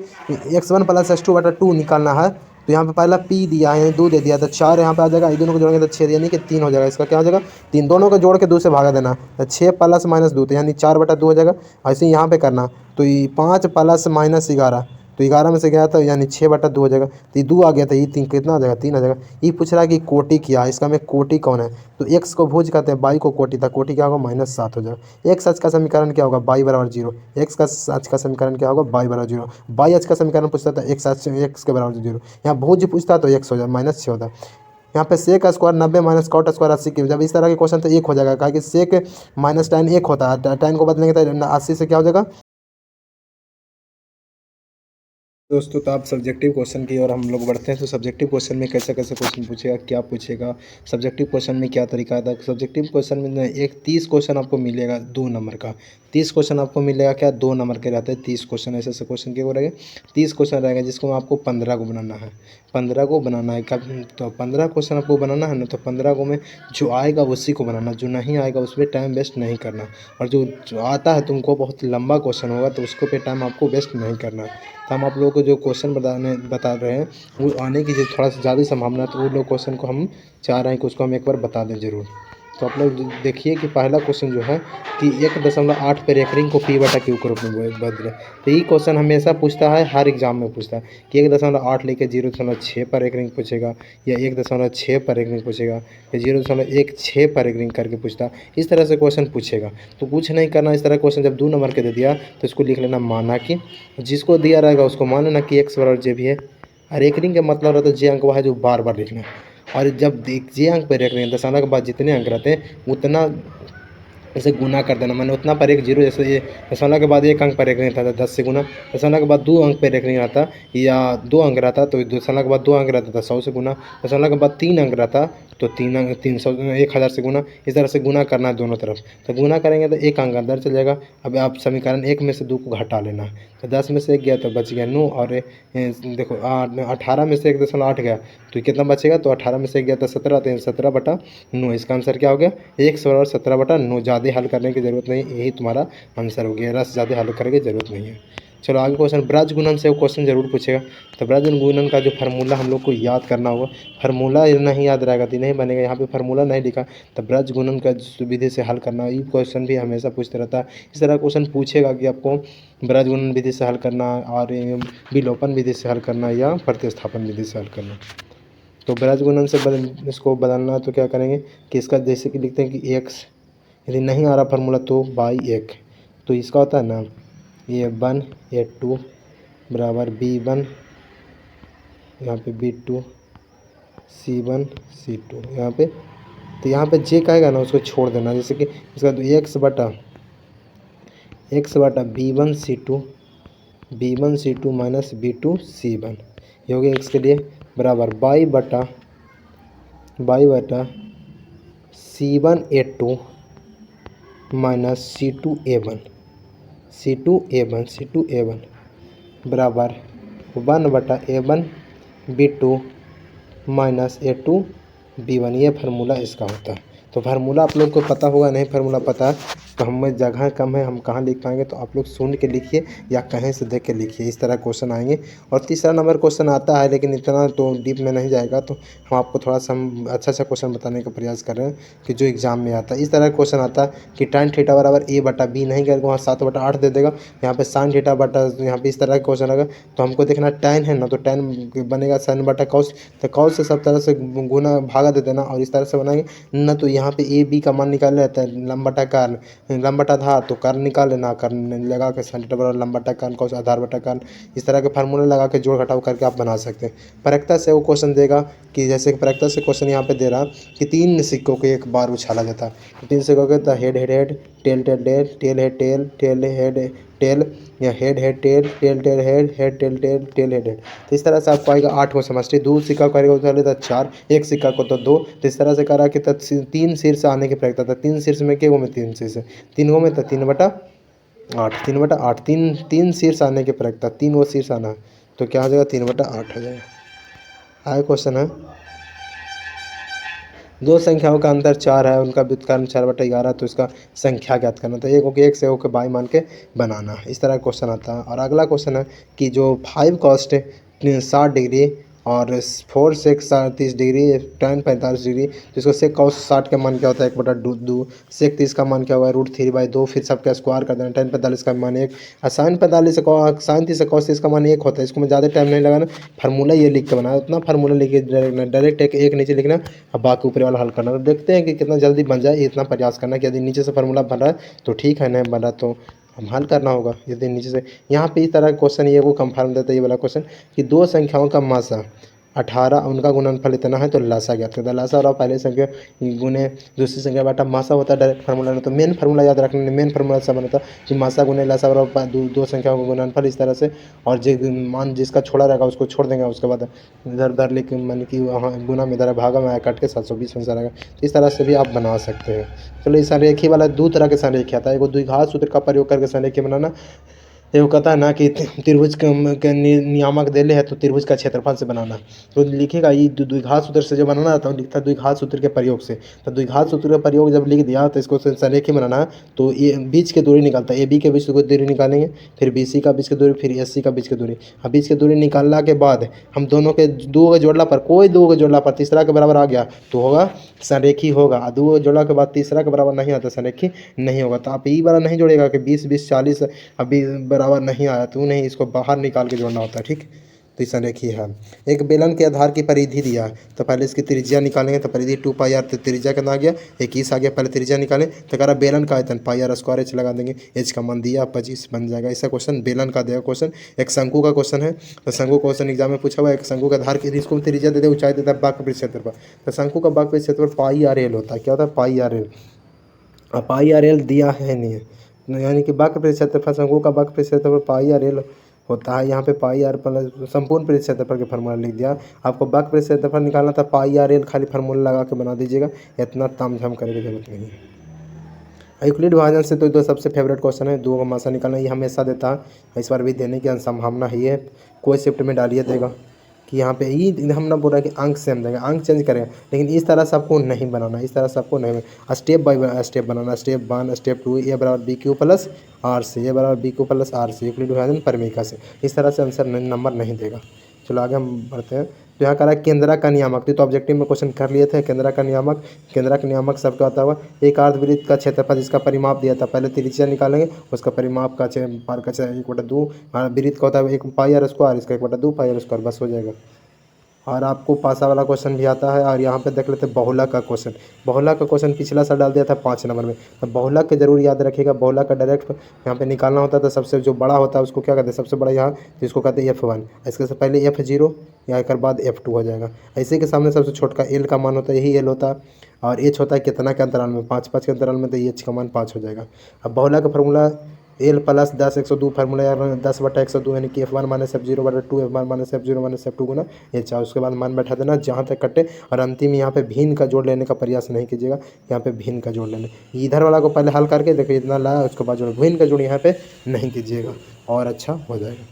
x1 + x2/2 निकालना है। तो यहाँ पे पहला पी दिया है, दो दे दिया तो 4 यहाँ पे आ जाएगा, दोनों को जोड़ेंगे तो 6 यानी कि 3 हो जाएगा। इसका क्या हो जाएगा 3, दोनों को जोड़ के 2 से भागा देना, तो 6 + -2 तो यानी 4/2 हो जाएगा। ऐसे ही यहाँ पे करना, तो ये 5 + -11 तो 11 में से गया था यानी 6/2 हो जाएगा। तो ये 2 आ गया था, ये 3 कितना आ जाएगा 3 आ जाएगा। ये पूछ रहा है कि कोटि क्या है, इसका में कोटि कौन है, तो x को भुज कहते हैं, y को कोटि था, कोटि क्या होगा -7 हो जाएगा। x अक्ष का समीकरण क्या होगा y = 0, x का अक्ष का समीकरण क्या होगा y = 0, y अक्ष का समीकरण पूछता था x के बराबर 0, यहाँ भुज पूछता तो x हो जाए -6 होता। यहाँ पे सेक स्क्वायर 90 - कॉट स्क्वायर 80 की, जब इस तरह के क्वेश्चन तो 1 हो जाएगा, कहा कि सेक माइनस tan 1 होता है, tan को बदलेंगे तो 80 से क्या हो जाएगा। दोस्तों तो आप सब्जेक्टिव क्वेश्चन की और हम लोग बढ़ते हैं। तो सब्जेक्टिव क्वेश्चन में कैसे कैसे क्वेश्चन पूछेगा, क्या पूछेगा, सब्जेक्टिव क्वेश्चन में क्या तरीका आता है। सब्जेक्टिव क्वेश्चन में एक 30 क्वेश्चन आपको मिलेगा 2 नंबर का, 30 क्वेश्चन आपको मिलेगा क्या 2 नंबर के रहते हैं। 30 क्वेश्चन ऐसे ऐसे क्वेश्चन के रहेंगे, 30 क्वेश्चन रहेगा जिसको आपको 15 को बनाना है, 15 को बनाना है। कब तो 15 क्वेश्चन आपको बनाना है ना, तो 15 को में जो आएगा उसी को बनाना, जो नहीं आएगा उस पर टाइम वेस्ट नहीं करना, और जो आता है तुमको बहुत लंबा क्वेश्चन होगा तो उसको पे टाइम आपको वेस्ट नहीं करना। तो हम आप लोगों को जो क्वेश्चन बता रहे हैं वो आने की जो थोड़ा सा ज़्यादा संभावना है, तो वो लोग क्वेश्चन को हम चाह रहे हैं कि उसको हम एक बार बता दें ज़रूर। तो आप लोग देखिए कि पहला क्वेश्चन जो है कि 1.8 पे रेफरिंग को p/q के रूप में बदले। तो ये क्वेश्चन हमेशा पूछता है, हर एग्जाम में पूछता है कि 1.8 लेके 0.6 पर रेफरिंग पूछेगा, या 1.6 पर रेफरिंग पूछेगा, या 0.16 पर रेफरिंग करके पूछता है। इस तरह से क्वेश्चन पूछेगा, तो कुछ नहीं करना। इस तरह क्वेश्चन जब 2 नंबर के दे दिया तो इसको लिख लेना माना कि, जिसको दिया रहेगा उसको मान लेना कि x = j भी है। और रेफरिंग का मतलब रहता है जे अंक वह है जो बार बार लिखना है, और जब जे अंक पर रेख रहे हैं दशमलव के बाद जितने अंक रहते हैं उतना इसे गुना कर देना, मैंने उतना पर एक जीरो, जैसे ये दशमलव के बाद 1 अंक पर एक नहीं रहता था 10 से गुना, दशमलव के बाद 2 अंक पर एक नहीं रहता या 2 अंक रहता तो दशमलव के बाद 2 अंक रहता था 100 से गुना, दशमलव के बाद 3 अंक रहता तो 3 अंक 300 1000 से गुना। इस तरह से गुना करना है दोनों तरफ, तो गुना करेंगे तो 1 अंक अंदर चल जाएगा। अब आप समीकरण 1 में से 2 को घटा लेना, तो 10 में से 1 गया तो बच गया 9, और देखो 18 में से 1.8 गया तो कितना बचेगा, तो 18 में से 1 गया तो 17, तो 17/9। इसका आंसर क्या हो गया 1/17/9। ज़्यादा हल करने की ज़रूरत नहीं, यही तुम्हारा आंसर हो गया, रस ज़्यादा हल करने की ज़रूरत नहीं है। चलो आगे क्वेश्चन, ब्रज गुणन से वो क्वेश्चन जरूर पूछेगा। तो ब्रज गुणन का जो फार्मूला हम लोग को याद करना होगा, फार्मूला नहीं याद रहेगा तो नहीं बनेगा। यहाँ पे फार्मूला नहीं लिखा, तो ब्रज गुणन का विधि से हल करना, ये क्वेश्चन भी हमेशा पूछते रहता है। इस तरह क्वेश्चन पूछेगा कि आपको ब्रज गुणन विधि से हल करना, और विलोपन विधि से हल करना, या प्रतिस्थापन विधि से हल करना। तो ब्रज गुणन से इसको बदलना, तो क्या करेंगे कि इसका जैसे कि लिखते हैं कि x, यदि नहीं आ रहा फार्मूला तो y1, तो इसका होता है ना a1 a2 बराबर b1, यहाँ पे b2 c1 c2 यहाँ पे। तो यहाँ पे j कहेगा ना उसको छोड़ देना, जैसे कि इसका तो x बटा b1 c2 minus b2 c1, ये हो गया x के लिए, बराबर y बटा c1 a2 minus c2 a1 बराबर 1/a1 b2 minus a2 b1। ये फार्मूला इसका होता है। तो फार्मूला आप लोग को पता होगा, नहीं फार्मूला पता है तो हमें जगह कम है, हम कहाँ लिख पाएंगे, तो आप लोग सुन के लिखिए या कहीं से देख के लिखिए, इस तरह क्वेश्चन आएंगे। और तीसरा नंबर क्वेश्चन आता है, लेकिन इतना तो डीप में नहीं जाएगा, तो हम आपको थोड़ा सा हम अच्छा क्वेश्चन बताने का प्रयास कर रहे हैं कि जो एग्जाम में आता है। इस तरह क्वेश्चन आता है कि tan थीटा बराबर a/b, नहीं करके वहाँ 7/8 दे देगा, यहाँ पे sin थीटा बटा, यहाँ पे इस तरह का क्वेश्चन आएगा। तो हमको देखना tan है ना, तो tan बनेगा sin बटा cos, तो cos से सब तरह से गुना भागा दे देना, और इस तरह से बनाएंगे ना। तो यहाँ पे a b का मान निकाल लेता है, लंबटा कान लंबटा था तो कर्ण निकाल लेना, कर्ण लगा के sin थीटा बराबर लंबटा कान cos आधार बटा कान। इस तरह के फार्मूले लगा के जोड़ घटाव करके आप बना सकते हैं। प्रक्रिया से वो क्वेश्चन देगा कि जैसे कि प्रक्रिया से क्वेश्चन यहाँ पे दे रहा कि 3 सिक्कों को एक बार उछाला जाता है, तो 3 सिक्कों के तो head head head, tail tail tail, tail head tail, tail head tail, या head head tail, tail tail head, head tail tail, tail head head. तो इस तरह से आपको आएगा 8 को समष्टि। 2 सिक्का करेगा तो 4, 1 सिक्का को तो 2। तो इस तरह से करा कि 3 शीर्ष आने की प्रयोगता था। 3 शीर्ष में के में 3 शीर्ष, 3 में तो 3/8, 3/8, 3 शीर्ष आने की प्रयोगता, 3 वो शीर्ष आना है तो क्या हो जाएगा 3/8 हो जाएगा। आया क्वेश्चन है। दो संख्याओं का अंतर 4 है, उनका व्युत्क्रम 4/11, तो इसका संख्या ज्ञात करना। तो एक होकर 1 से होकर बाई मान के बनाना, इस तरह का क्वेश्चन आता है। और अगला क्वेश्चन है कि जो 5 cos 60 डिग्री और 4 sec 30 डिग्री, tan 45 डिग्री, तो इसको sec cos 60 का मान क्या होता है 1/2, sec 30 का मान क्या हुआ √3/2, फिर सबका स्क्वायर कर देना। tan 45 का मान 1, और sin 45 से sin 30 से cos 30 का मान 1 होता है। इसको मैं ज़्यादा टाइम नहीं लगाना, फार्मूला ये लिख के बनाया, उतना फार्मूला लिख के डायरेक्ट एक नीचे लिखना और बाकी ऊपर वाला हल करना। तो देखते हैं कि कितना जल्दी बन जाए, इतना प्रयास करना कि यदि नीचे से फार्मूला बन रहा है तो ठीक है, नहीं बन रहा तो हम हल करना होगा। यदि नीचे से यहाँ पे इस तरह का क्वेश्चन ये वो कंफर्म देता है, ये वाला क्वेश्चन कि दो संख्याओं का मासा 18, उनका गुणनफल इतना है तो लासा ज्ञात करता है। लासा और पहले संख्या गुने दूसरी संख्या बटा मासा होता है डायरेक्ट फार्मूला में। तो मेन फार्मूला याद रखना, मेन फार्मूला ऐसा बनता है कि मासा गुने लासा बराबर दो संख्याओं का गुणनफल इस तरह से, और जो मान जिसका छोड़ा रहेगा उसको छोड़ देंगे, उसके बाद इधर उधर लेके मान कि वहाँ गुना में इधर भागा में आया काट के 720 आंसर आएगा। तो इस तरह से भी आप बना सकते हैं। चलो इस संरेखी वाला 2 तरह के संरेखी आता है, एक द्विघात सूत्र का प्रयोग करके संरेखी बनाना, एगो कहता है ना कि त्रिभुज के नियामक देले है तो त्रिभुज का क्षेत्रफल से बनाना। तो लिखेगा ये द्विघात सूत्र से जो बनाना था, लिखता है द्विघात सूत्र के प्रयोग से। तो द्विघात सूत्र का प्रयोग जब लिख दिया तो इसको संरेखी बनाना है, तो ये बीच की दूरी निकालता है, ए बी के बीच की दूरी निकालेंगे, फिर बी सी का बीच की दूरी, फिर एस सी का बीच की दूरी। अब बीच की दूरी निकालने के बाद हम दोनों के 2 को जोड़ला पर, कोई 2 को जोड़ला पर तीसरा के बराबर आ गया तो होगा संरेखी होगा। 2 को जोड़ला के बाद तीसरा के बराबर नहीं आता संरेखी नहीं होगा। तो आप ये वाला नहीं जोड़ेगा कि 20 20 40 अभी बराबर नहीं आया तो नहीं, इसको बाहर निकाल के जोड़ना होता है, ठीक। तो इस संरेखी है। एक बेलन के आधार की परिधि दिया है, तो पहले इसकी त्रिज्या निकालेंगे, तो परिधि 2πr, तो त्रिज्या कितना आ गया 21 आ गया। पहले त्रिज्या निकालें तो कह रहा बेलन का आयतन πr² h लगा देंगे, h का मान दिया 25 बन जाएगा। ऐसा क्वेश्चन बेलन का देगा क्वेश्चन। एक शंकु का क्वेश्चन है, तो शंकु क्वेश्चन एग्जाम में पूछा हुआ है। एक शंकु के आधार की इसको त्रिज्या दे दे, ऊंचाई देता है वक्रपृष्ठ क्षेत्रफल, तो शंकु का वक्रपृष्ठ क्षेत्रफल πrl होता है। क्या होता है πrl, अब πrl दिया है नहीं है, यानी कि वक्रपृष्ठ क्षेत्रफल शंकु का वक्रपृष्ठ क्षेत्रफल πrl होता है। यहाँ पे πr प्लस संपूर्ण पृष्ठ क्षेत्रफल के फार्मूला लिख दिया। आपको वक्रपृष्ठ क्षेत्रफल निकालना था, πrl खाली फार्मूला लगा के बना दीजिएगा, इतना तामझाम करने की जरूरत नहीं है। यूक्लिड विभाजन से तो दो सबसे फेवरेट क्वेश्चन है, 2 का मासा निकालना, ये हमेशा देता है, इस बार भी देने की संभावना ही है। कोई शिफ्ट में डालिए देगा कि यहाँ पे ये हम ना बोल रहा है कि अंक से हम देंगे, अंक चेंज करेंगे, लेकिन इस तरह से आपको नहीं बनाना, इस तरह से आपको नहीं, step by step banana. Step 1 step 2, ए बराबर BQ प्लस RC, ए बराबर BQ प्लस RC, यूक्लिड विभाजन परिमेयिका से। इस तरह से आंसर नंबर नहीं देगा। चलो आगे हम बढ़ते हैं। तो यहाँ कह रहा है केंद्रा का नियामक, तो ऑब्जेक्टिव में क्वेश्चन कर लिए थे। केंद्रा का नियामक, केंद्रा का नियामक सब क्या होता हुआ, एक अर्धवृत्त का क्षेत्रफल जिसका परिमाप दिया था, पहले त्रिज्या निकालेंगे, उसका परिमाप का 1/2, वृत्त का होता है 1 πr², इसका 1/2 πr², बस हो जाएगा। और आपको पासा वाला क्वेश्चन भी आता है। और यहाँ पे देख लेते हैं बहुलक का क्वेश्चन। बहुलक का क्वेश्चन पिछला साल डाल दिया था 5 नंबर में, तो बहुलक के जरूर याद रखिएगा। बहुलक का डायरेक्ट यहाँ पे निकालना होता है, तो सबसे जो बड़ा होता है उसको क्या कहते हैं, सबसे बड़ा यहाँ तो इसको कहते हैं F1, इसके से पहले F0 या एक बाद F2 हो जाएगा। ऐसे के सामने सबसे छोटा L का मान होता है, यही L होता है। और H होता है कितना के अंतराल में, 5 के अंतराल में, तो H का मान 5 हो जाएगा। अब बहुलक का फार्मूला L प्लस 10 102 फार्मूला यार 10/102, यानी कि F1 minus F0/2, F1 minus F0 minus F2 गुना H। उसके बाद मान बैठा देना जहाँ तक कटे, और अंतिम में यहाँ पे भिन्न का जोड़ लेने का प्रयास नहीं कीजिएगा, यहाँ पे भिन्न का जोड़ लेने, इधर वाला को पहले हल करके देखिए इतना लाया, उसके बाद जोड़, भिन्न का जोड़ यहाँ पे नहीं कीजिएगा और अच्छा हो जाएगा।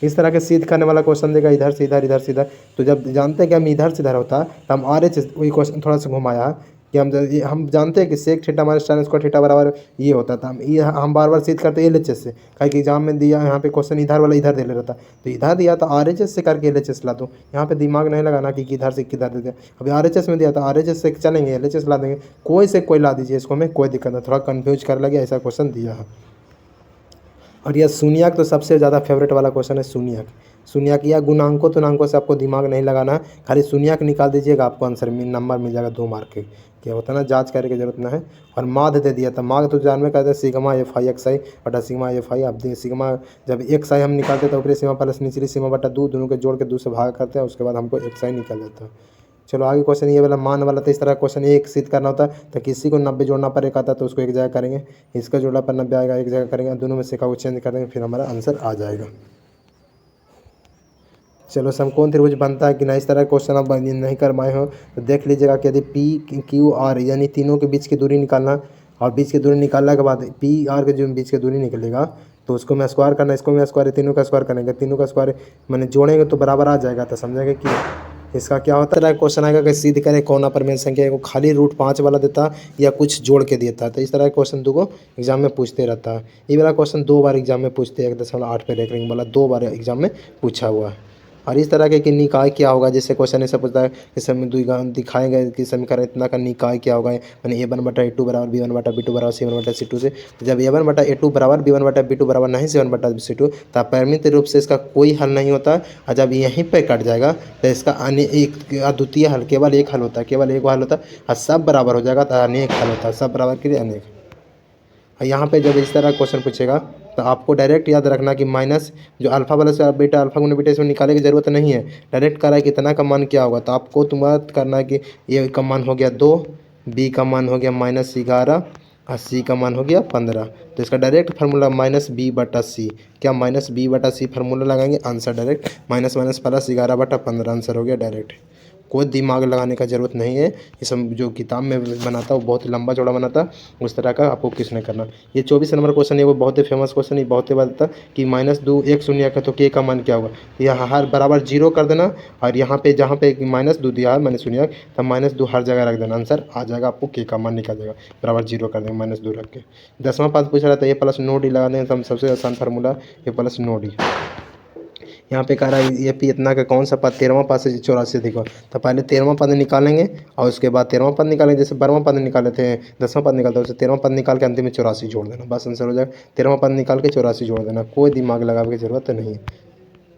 इस तरह के सीध करने वाला क्वेश्चन देगा, इधर से इधर, इधर से इधर। तो जब जानते हैं कि हम इधर से इधर होता है तो हम RH वही क्वेश्चन थोड़ा सा घुमाया कि हम जानते हैं कि sec theta minus tan square theta बराबर ये होता था। हम बार बार सिद्ध करते LHS से, कहीं कि एग्जाम में दिया यहाँ पे क्वेश्चन इधर वाला इधर दे ले रहता, तो इधर दिया तो RHS से करके LHS ला दो। यहाँ पे दिमाग नहीं लगाना कि किधर से किधर दे दिया। अभी RHS में दिया तो RHS से चलेंगे, LHS ला देंगे, कोई से कोई ला दीजिए, इसको हमें कोई दिक्कत नहीं, थोड़ा कन्फ्यूज कर लगे, ऐसा क्वेश्चन दिया है। और यह शून्यक तो सबसे ज़्यादा फेवरेट वाला क्वेश्चन है, शून्यक। शून्यक या गुणांकों तुणांकों से आपको दिमाग नहीं लगाना है, खाली शून्यक निकाल दीजिएगा, आपको आंसर नंबर मिल जाएगा 2 मार्क के। क्या होता है ना, जांच करने की जरूरत ना है। और माध्य दे दिया था, माध्य तो जानवे कहते हैं सिग्मा FI XI बटा सिग्मा FI। अब सिग्मा जब XI हम निकालते हैं तो ऊपरी सीमा प्लस निचली सीमा बटा 2, दोनों के जोड़ के 2 से भाग करते हैं, उसके बाद हमको XI निकल जाता है। चलो आगे क्वेश्चन ये वाला मान वाला, तो इस तरह क्वेश्चन एक सिद्ध करना होता है। तो किसी को 90 जोड़ना पर एक आता है तो उसको एक जगह करेंगे, इसका जोड़ना पर 90 आएगा एक जगह करेंगे, दोनों में से का चेंज कर देंगे, फिर हमारा आंसर आ जाएगा। चलो समकोण त्रिभुज बनता है कि नहीं, इस तरह क्वेश्चन आप नहीं कर पाए हो तो देख लीजिएगा कि यदि पी क्यू आर यानी तीनों के बीच की दूरी निकालना, और बीच की दूरी निकालने के बाद पी आर के जो बीच की दूरी निकलेगा तो उसको मैं स्क्वायर करना, इसको मैं स्क्वायर, तीनों का स्क्वायर करेंगे, तीनों का स्क्वायर मैंने जोड़ेंगे तो बराबर आ जाएगा। तो समझेंगे कि इसका क्या होता है। क्वेश्चन आएगा कि सिद्ध करें कौन अपरिमेय संख्या को खाली √5 वाला देता या कुछ जोड़ के देता है। तो इस तरह का क्वेश्चन दो एग्जाम में पूछते रहता है। ये वाला क्वेश्चन 2 बार एग्जाम में पूछते हैं, 1.8 पे रैंकिंग वाला 2 बार एग्जाम में पूछा हुआ है। और इस तरह के कि निकाय क्या होगा, जैसे क्वेश्चन ऐसा पूछता है कि दिखाएंगे कि समीकरण इतना का निकाय क्या होगा, यानी A1/A2 बराबर B1/B2 बराबर C1/C2 से। तो जब A1/A2 बराबर B1/B2 बराबर नहीं C1/C2 तो अपरिमित रूप से इसका कोई हल नहीं होता। और जब यहीं पे कट जाएगा तो इसका अद्वितीय हल केवल एक हल होता है, केवल एक हल होता है, और सब बराबर हो जाएगा तो अनेक हल होता है, सब बराबर के लिए अनेक। यहाँ पे जब इस तरह क्वेश्चन पूछेगा तो आपको डायरेक्ट याद रखना कि माइनस जो अल्फा वाला से बीटा, अल्फा गुना बीटा इसमें निकालने की जरूरत नहीं है, डायरेक्ट कर रहा है कि इतना का मान क्या होगा। तो आपको तुम्हारा करना है कि ए का मान हो गया 2, बी का मान हो गया -11 और सी का मान हो गया 15। तो इसका डायरेक्ट फार्मूला -b/c, क्या -b/c फार्मूला लगाएंगे, आंसर डायरेक्ट -+11/15 आंसर हो गया डायरेक्ट। कोई दिमाग लगाने का ज़रूरत नहीं है। ये सब जो किताब में बनाता है वो बहुत लंबा चौड़ा बनाता है, उस तरह का आपको किस नहीं करना। ये 24 नंबर क्वेश्चन है, वो बहुत ही फेमस क्वेश्चन है, बहुत ही बताता कि -2 एक शून्य का तो के का मान क्या होगा। यहाँ हर बराबर 0 कर देना, और यहाँ पे जहाँ पे -2 दिया है मैंने शून्य, तब -2 हर जगह रख देना, आंसर आ जाएगा, आपको के का मान निकल जाएगा, बराबर 0 कर देंगे -2 रख के। 10वां पाद पूछ रहा था A+9D लगा देंगे, तो हम सबसे आसान फार्मूला A+9D। यहाँ पे कह रहा है ये पी इतना का कौन सा पद 13वां पद से 84 अधिक हो। तो पहले 13वां पद निकालेंगे और उसके बाद 13वां पद निकालेंगे, जैसे 12वां पद निकाले थे, 10वां पद निकालते हैं, उससे 13वां पद निकाल के अंतिम में 84 जोड़ देना, बस आंसर हो जाएगा। 13वां पद निकाल के 84 जोड़ देना, कोई दिमाग लगाने की जरूरत नहीं है।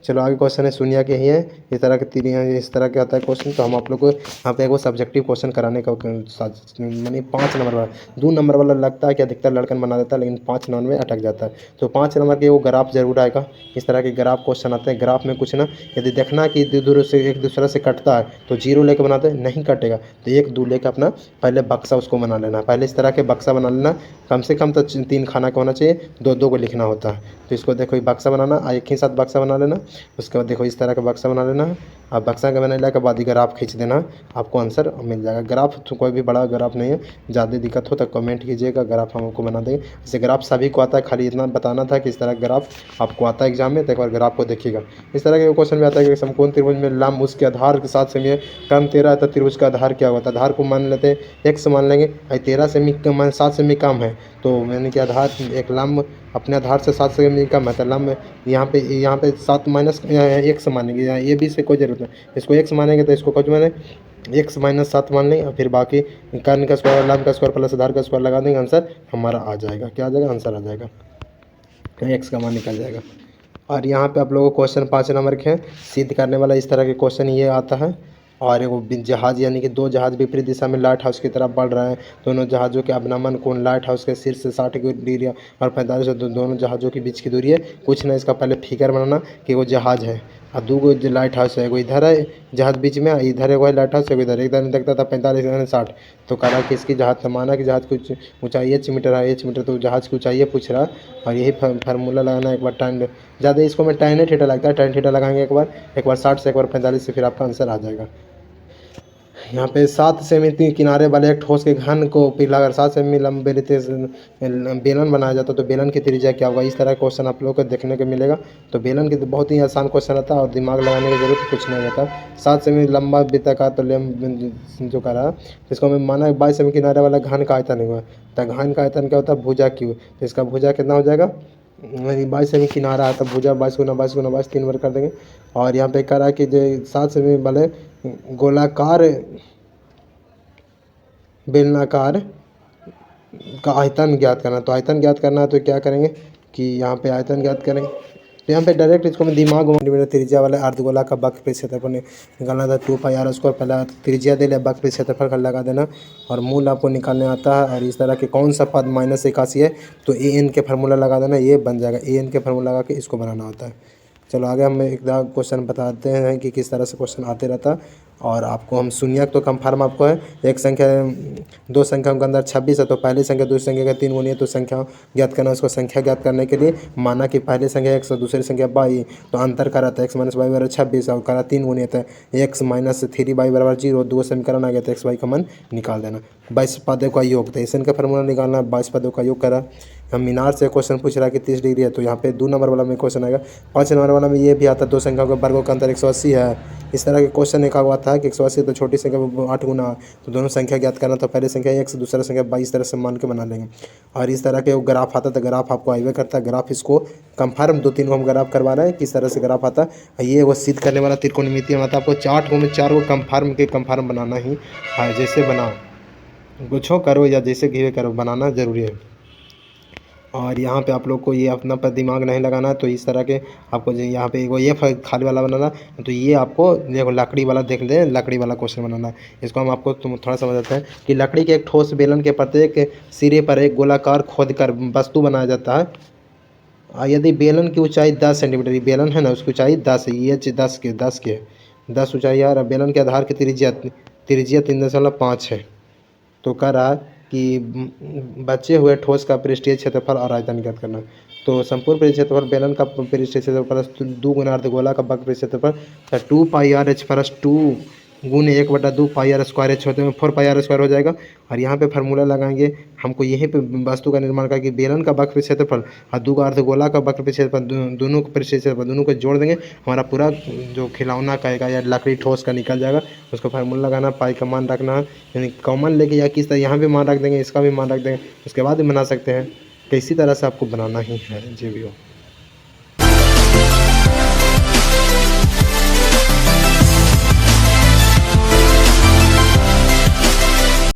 चलो आगे क्वेश्चन है शून्य के ही है, इस तरह के तीन इस तरह के आता है क्वेश्चन। तो हम आप लोग को यहाँ पे एक वो सब्जेक्टिव क्वेश्चन कराने का यानी 5 नंबर वाला, 2 नंबर वाला लगता है कि अधिकतर लड़कन बना देता है, लेकिन 5 नंबर में अटक जाता है। तो 5 नंबर के वो ग्राफ जरूर आएगा, इस तरह के ग्राफ क्वेश्चन आते हैं। ग्राफ में कुछ ना यदि देखना कि दूर से एक दूसरे से कटता है तो 0 लेकर बनाते हैं, नहीं कटेगा तो 1 2 लेकर अपना पहले बक्सा उसको बना लेना, पहले इस तरह के बक्सा बना लेना, कम से कम तो 3 खाना का होना चाहिए, 2 को लिखना होता है। तो इसको देखो ये बक्सा बनाना, एक ही साथ बक्सा बना लेना, उसके बाद देखो इस तरह का बक्सा बना लेना है। अब बक्सा का बनाने के बाद ग्राफ खींच देना, आपको आंसर मिल जाएगा। ग्राफ तो कोई भी बड़ा ग्राफ नहीं है, ज़्यादा दिक्कत हो तो कमेंट कीजिएगा, ग्राफ हम आपको बना देंगे। जैसे ग्राफ सभी को आता है, खाली इतना बताना था कि इस तरह ग्राफ आपको आता है एग्जाम में, तो एक बार ग्राफ को देखिएगा। इस तरह के क्वेश्चन में आता है कि समकोण त्रिभुज में लंब उसके आधार के साथ से कम 13 है तो त्रिभुज का आधार क्या होता है। आधार को मान लेते हैं x मान लेंगे, 13 से कम 7 से कम है, तो यानी कि आधार एक लंब अपने आधार से 7 से कम है, तो लंब यहाँ पे 7 माइनस x मानेंगे, यहाँ ये भी से कोई जरूरत नहीं, इसको x मानेंगे तो इसको कुछ माने x -7 मान लेंगे, और फिर बाकी कर्ण का स्क्वायर, लंब का स्क्वायर प्लस आधार का स्क्वायर लगा देंगे, आंसर हमारा आ जाएगा। क्या आ जाएगा, आंसर आ जाएगा, x का मान निकल जाएगा। और यहाँ पे आप लोगों को क्वेश्चन 5 नंबर के हैं, सिद्ध करने वाला इस तरह के क्वेश्चन ये आता है। और वो जहाज़ यानी कि 2 जहाज़ विपरीत दिशा में लाइट हाउस की तरफ बढ़ रहे हैं, दोनों जहाज़ों के अवनमन कोण लाइट हाउस के शीर्ष से 60 डिग्री और 45 दोनों जहाज़ों के बीच की दूरी है। कुछ ना इसका पहले फिगर बनाना कि वो जहाज़ है और 2 लाइट हाउस है, एगो इधर है जहाज़ बीच में, इधर एगो है लाइट हाउस, एगो इधर, एकदम देखता था 45 इधर 60। तो कह रहा कि इसकी जहाज़ माना कि जहाज़ की ऊँचाई h मीटर है, h मीटर, तो जहाज़ की ऊँचाई पूछ रहा। और यही फार्मूला लगाना, एक बार tan ज़्यादा इसको में tan थीटा लगता है, tan थीटा लगाएंगे एक बार 60 से एक बार 45 से, फिर आपका आंसर आ जाएगा। यहाँ पे 7 सेमी किनारे वाले एक ठोस के घन को पिघलाकर 7 सेमी लंबे बेलन बनाया जाता है, तो बेलन की त्रिज्या क्या होगा। इस तरह का क्वेश्चन आप लोगों को देखने को मिलेगा। तो बेलन की तो बहुत ही आसान क्वेश्चन आता है और दिमाग लगाने की जरूरत कुछ नहीं रहता। 7 सेमी लंबा वृत्ताकार तो जो कह रहा है इसको हमें माना 22 सेमी किनारे वाला घन का आयतन हुआ, तो घन का आयतन क्या होता है, भुजा क्यू। तो इसका भुजा कितना हो जाएगा, 22 सेमी किनारा है, तो भुजा 22 गुना 22 गुना 22 3 बार कर देंगे। और यहाँ पे कह रहा है कि जो 7 सेमी वाले गोलाकार बेलनाकार का आयतन ज्ञात करना। तो आयतन ज्ञात करना है तो क्या करेंगे कि यहाँ पे आयतन ज्ञात करेंगे, तो यहाँ पे डायरेक्ट इसको मैं दिमाग में त्रिज्या वाले अर्धगोला का वक्र पे क्षेत्रफल निकालना था 2πr²। पहले त्रिज्या दे लिया, वक्र पे क्षेत्रफल का लगा देना और मूल आपको निकालने आता है। और इस तरह के कौन सा पद -81 है तो an के फार्मूला लगा देना, ये बन जाएगा। an के फार्मूला लगा के इसको बनाना होता है। चलो आगे हम एक क्वेश्चन बताते हैं कि किस तरह से क्वेश्चन आते रहता है। और आपको हम शून्यक तो कंफर्म आपको है। एक संख्या दो संख्याओं के अंदर 26 है, तो पहली संख्या दूसरी संख्या का 3 गुनी है, तो संख्या ज्ञात करना। उसको संख्या ज्ञात करने के लिए माना कि पहली संख्या x और दूसरी संख्या y, तो अंतर करा था x माइनस वाई बराबर 26 और करा 3 गुनी था x माइनस 3y बराबर 0। दो समीकरण आ गया था, x y का मान निकाल देना। 22 पदों का योग था, इसका फॉर्मूला निकालना। 22 पदों का योग करा। हम मीनार से क्वेश्चन पूछ रहा है कि 30 डिग्री है, तो यहाँ पे 2 नंबर वाला में क्वेश्चन आएगा। 5 नंबर वाला में ये भी आता है, दो संख्याओं के वर्गों का अंतर 180 है। इस तरह के क्वेश्चन एक हुआ था कि 180 तो छोटी संख्या 8 गुना, तो दोनों संख्या ज्ञात करना। तो पहले संख्या x दूसरा संख्या 22, इस तरह से मान के बना लेंगे। और इस तरह के वो ग्राफ आता था, ग्राफ आपको आइवे करता है। ग्राफ इसको कंफर्म 2-3 को हम ग्राफ करवा रहे हैं, किस तरह से ग्राफ आता है। ये वो सिद्ध करने वाला त्रिकोणमितीय आता है। आपको 4 को में 4 को कंफर्म बनाना ही है। जैसे बनाओ कुछ करो या जैसे कि करो, बनाना ज़रूरी है। और यहाँ पे आप लोग को ये अपना पर दिमाग नहीं लगाना है। तो इस तरह के आपको यहाँ पे ये खाली वाला बनाना, तो ये आपको देखो लकड़ी वाला देख ले, लकड़ी वाला क्वेश्चन बनाना है। इसको हम आपको थोड़ा समझाते हैं कि लकड़ी के एक ठोस बेलन के प्रत्येक सिरे पर एक गोलाकार खोदकर वस्तु बनाया जाता है। यदि बेलन की ऊंचाई 10 सेंटीमीटर, ये बेलन है ना, उसकी ऊंचाई 10 है, ये 10 ऊंचाई है। बेलन के आधार की त्रिज्या 3.5 है। तो कह रहा है कि बचे हुए ठोस का पृष्ठीय क्षेत्रफल और आयतन ज्ञात करना। तो संपूर्ण पृष्ठीय क्षेत्रफल बेलन का पृष्ठीय क्षेत्रफल 2 गुना अर्धगोला का वक्र पृष्ठीय क्षेत्रफल 2 पाई आर एच प्लस 2 गुने 1/2 पाई आर स्क्वायर एच होते हैं 4 पाई आर स्क्वायर हो जाएगा। और यहाँ पे फार्मूला लगाएंगे, हमको यहीं पे वस्तु का निर्माण करके बेलन का वक्र क्षेत्रफल और 2 का अर्धगोला का वक्र क्षेत्रफल, दोनों को पृष्ठीय क्षेत्रफल दोनों को जोड़ देंगे, हमारा पूरा जो खिलौना कहेगा या लकड़ी ठोस का निकल जाएगा। उसको फार्मूला लगाना, पाई का मान रखना है, यानी कॉमन लेके या किस तरह यहाँ भी मान रख देंगे, इसका भी मान रख देंगे, उसके बाद भी बना सकते हैं। तो इसी तरह से आपको बनाना ही है जो भी हो।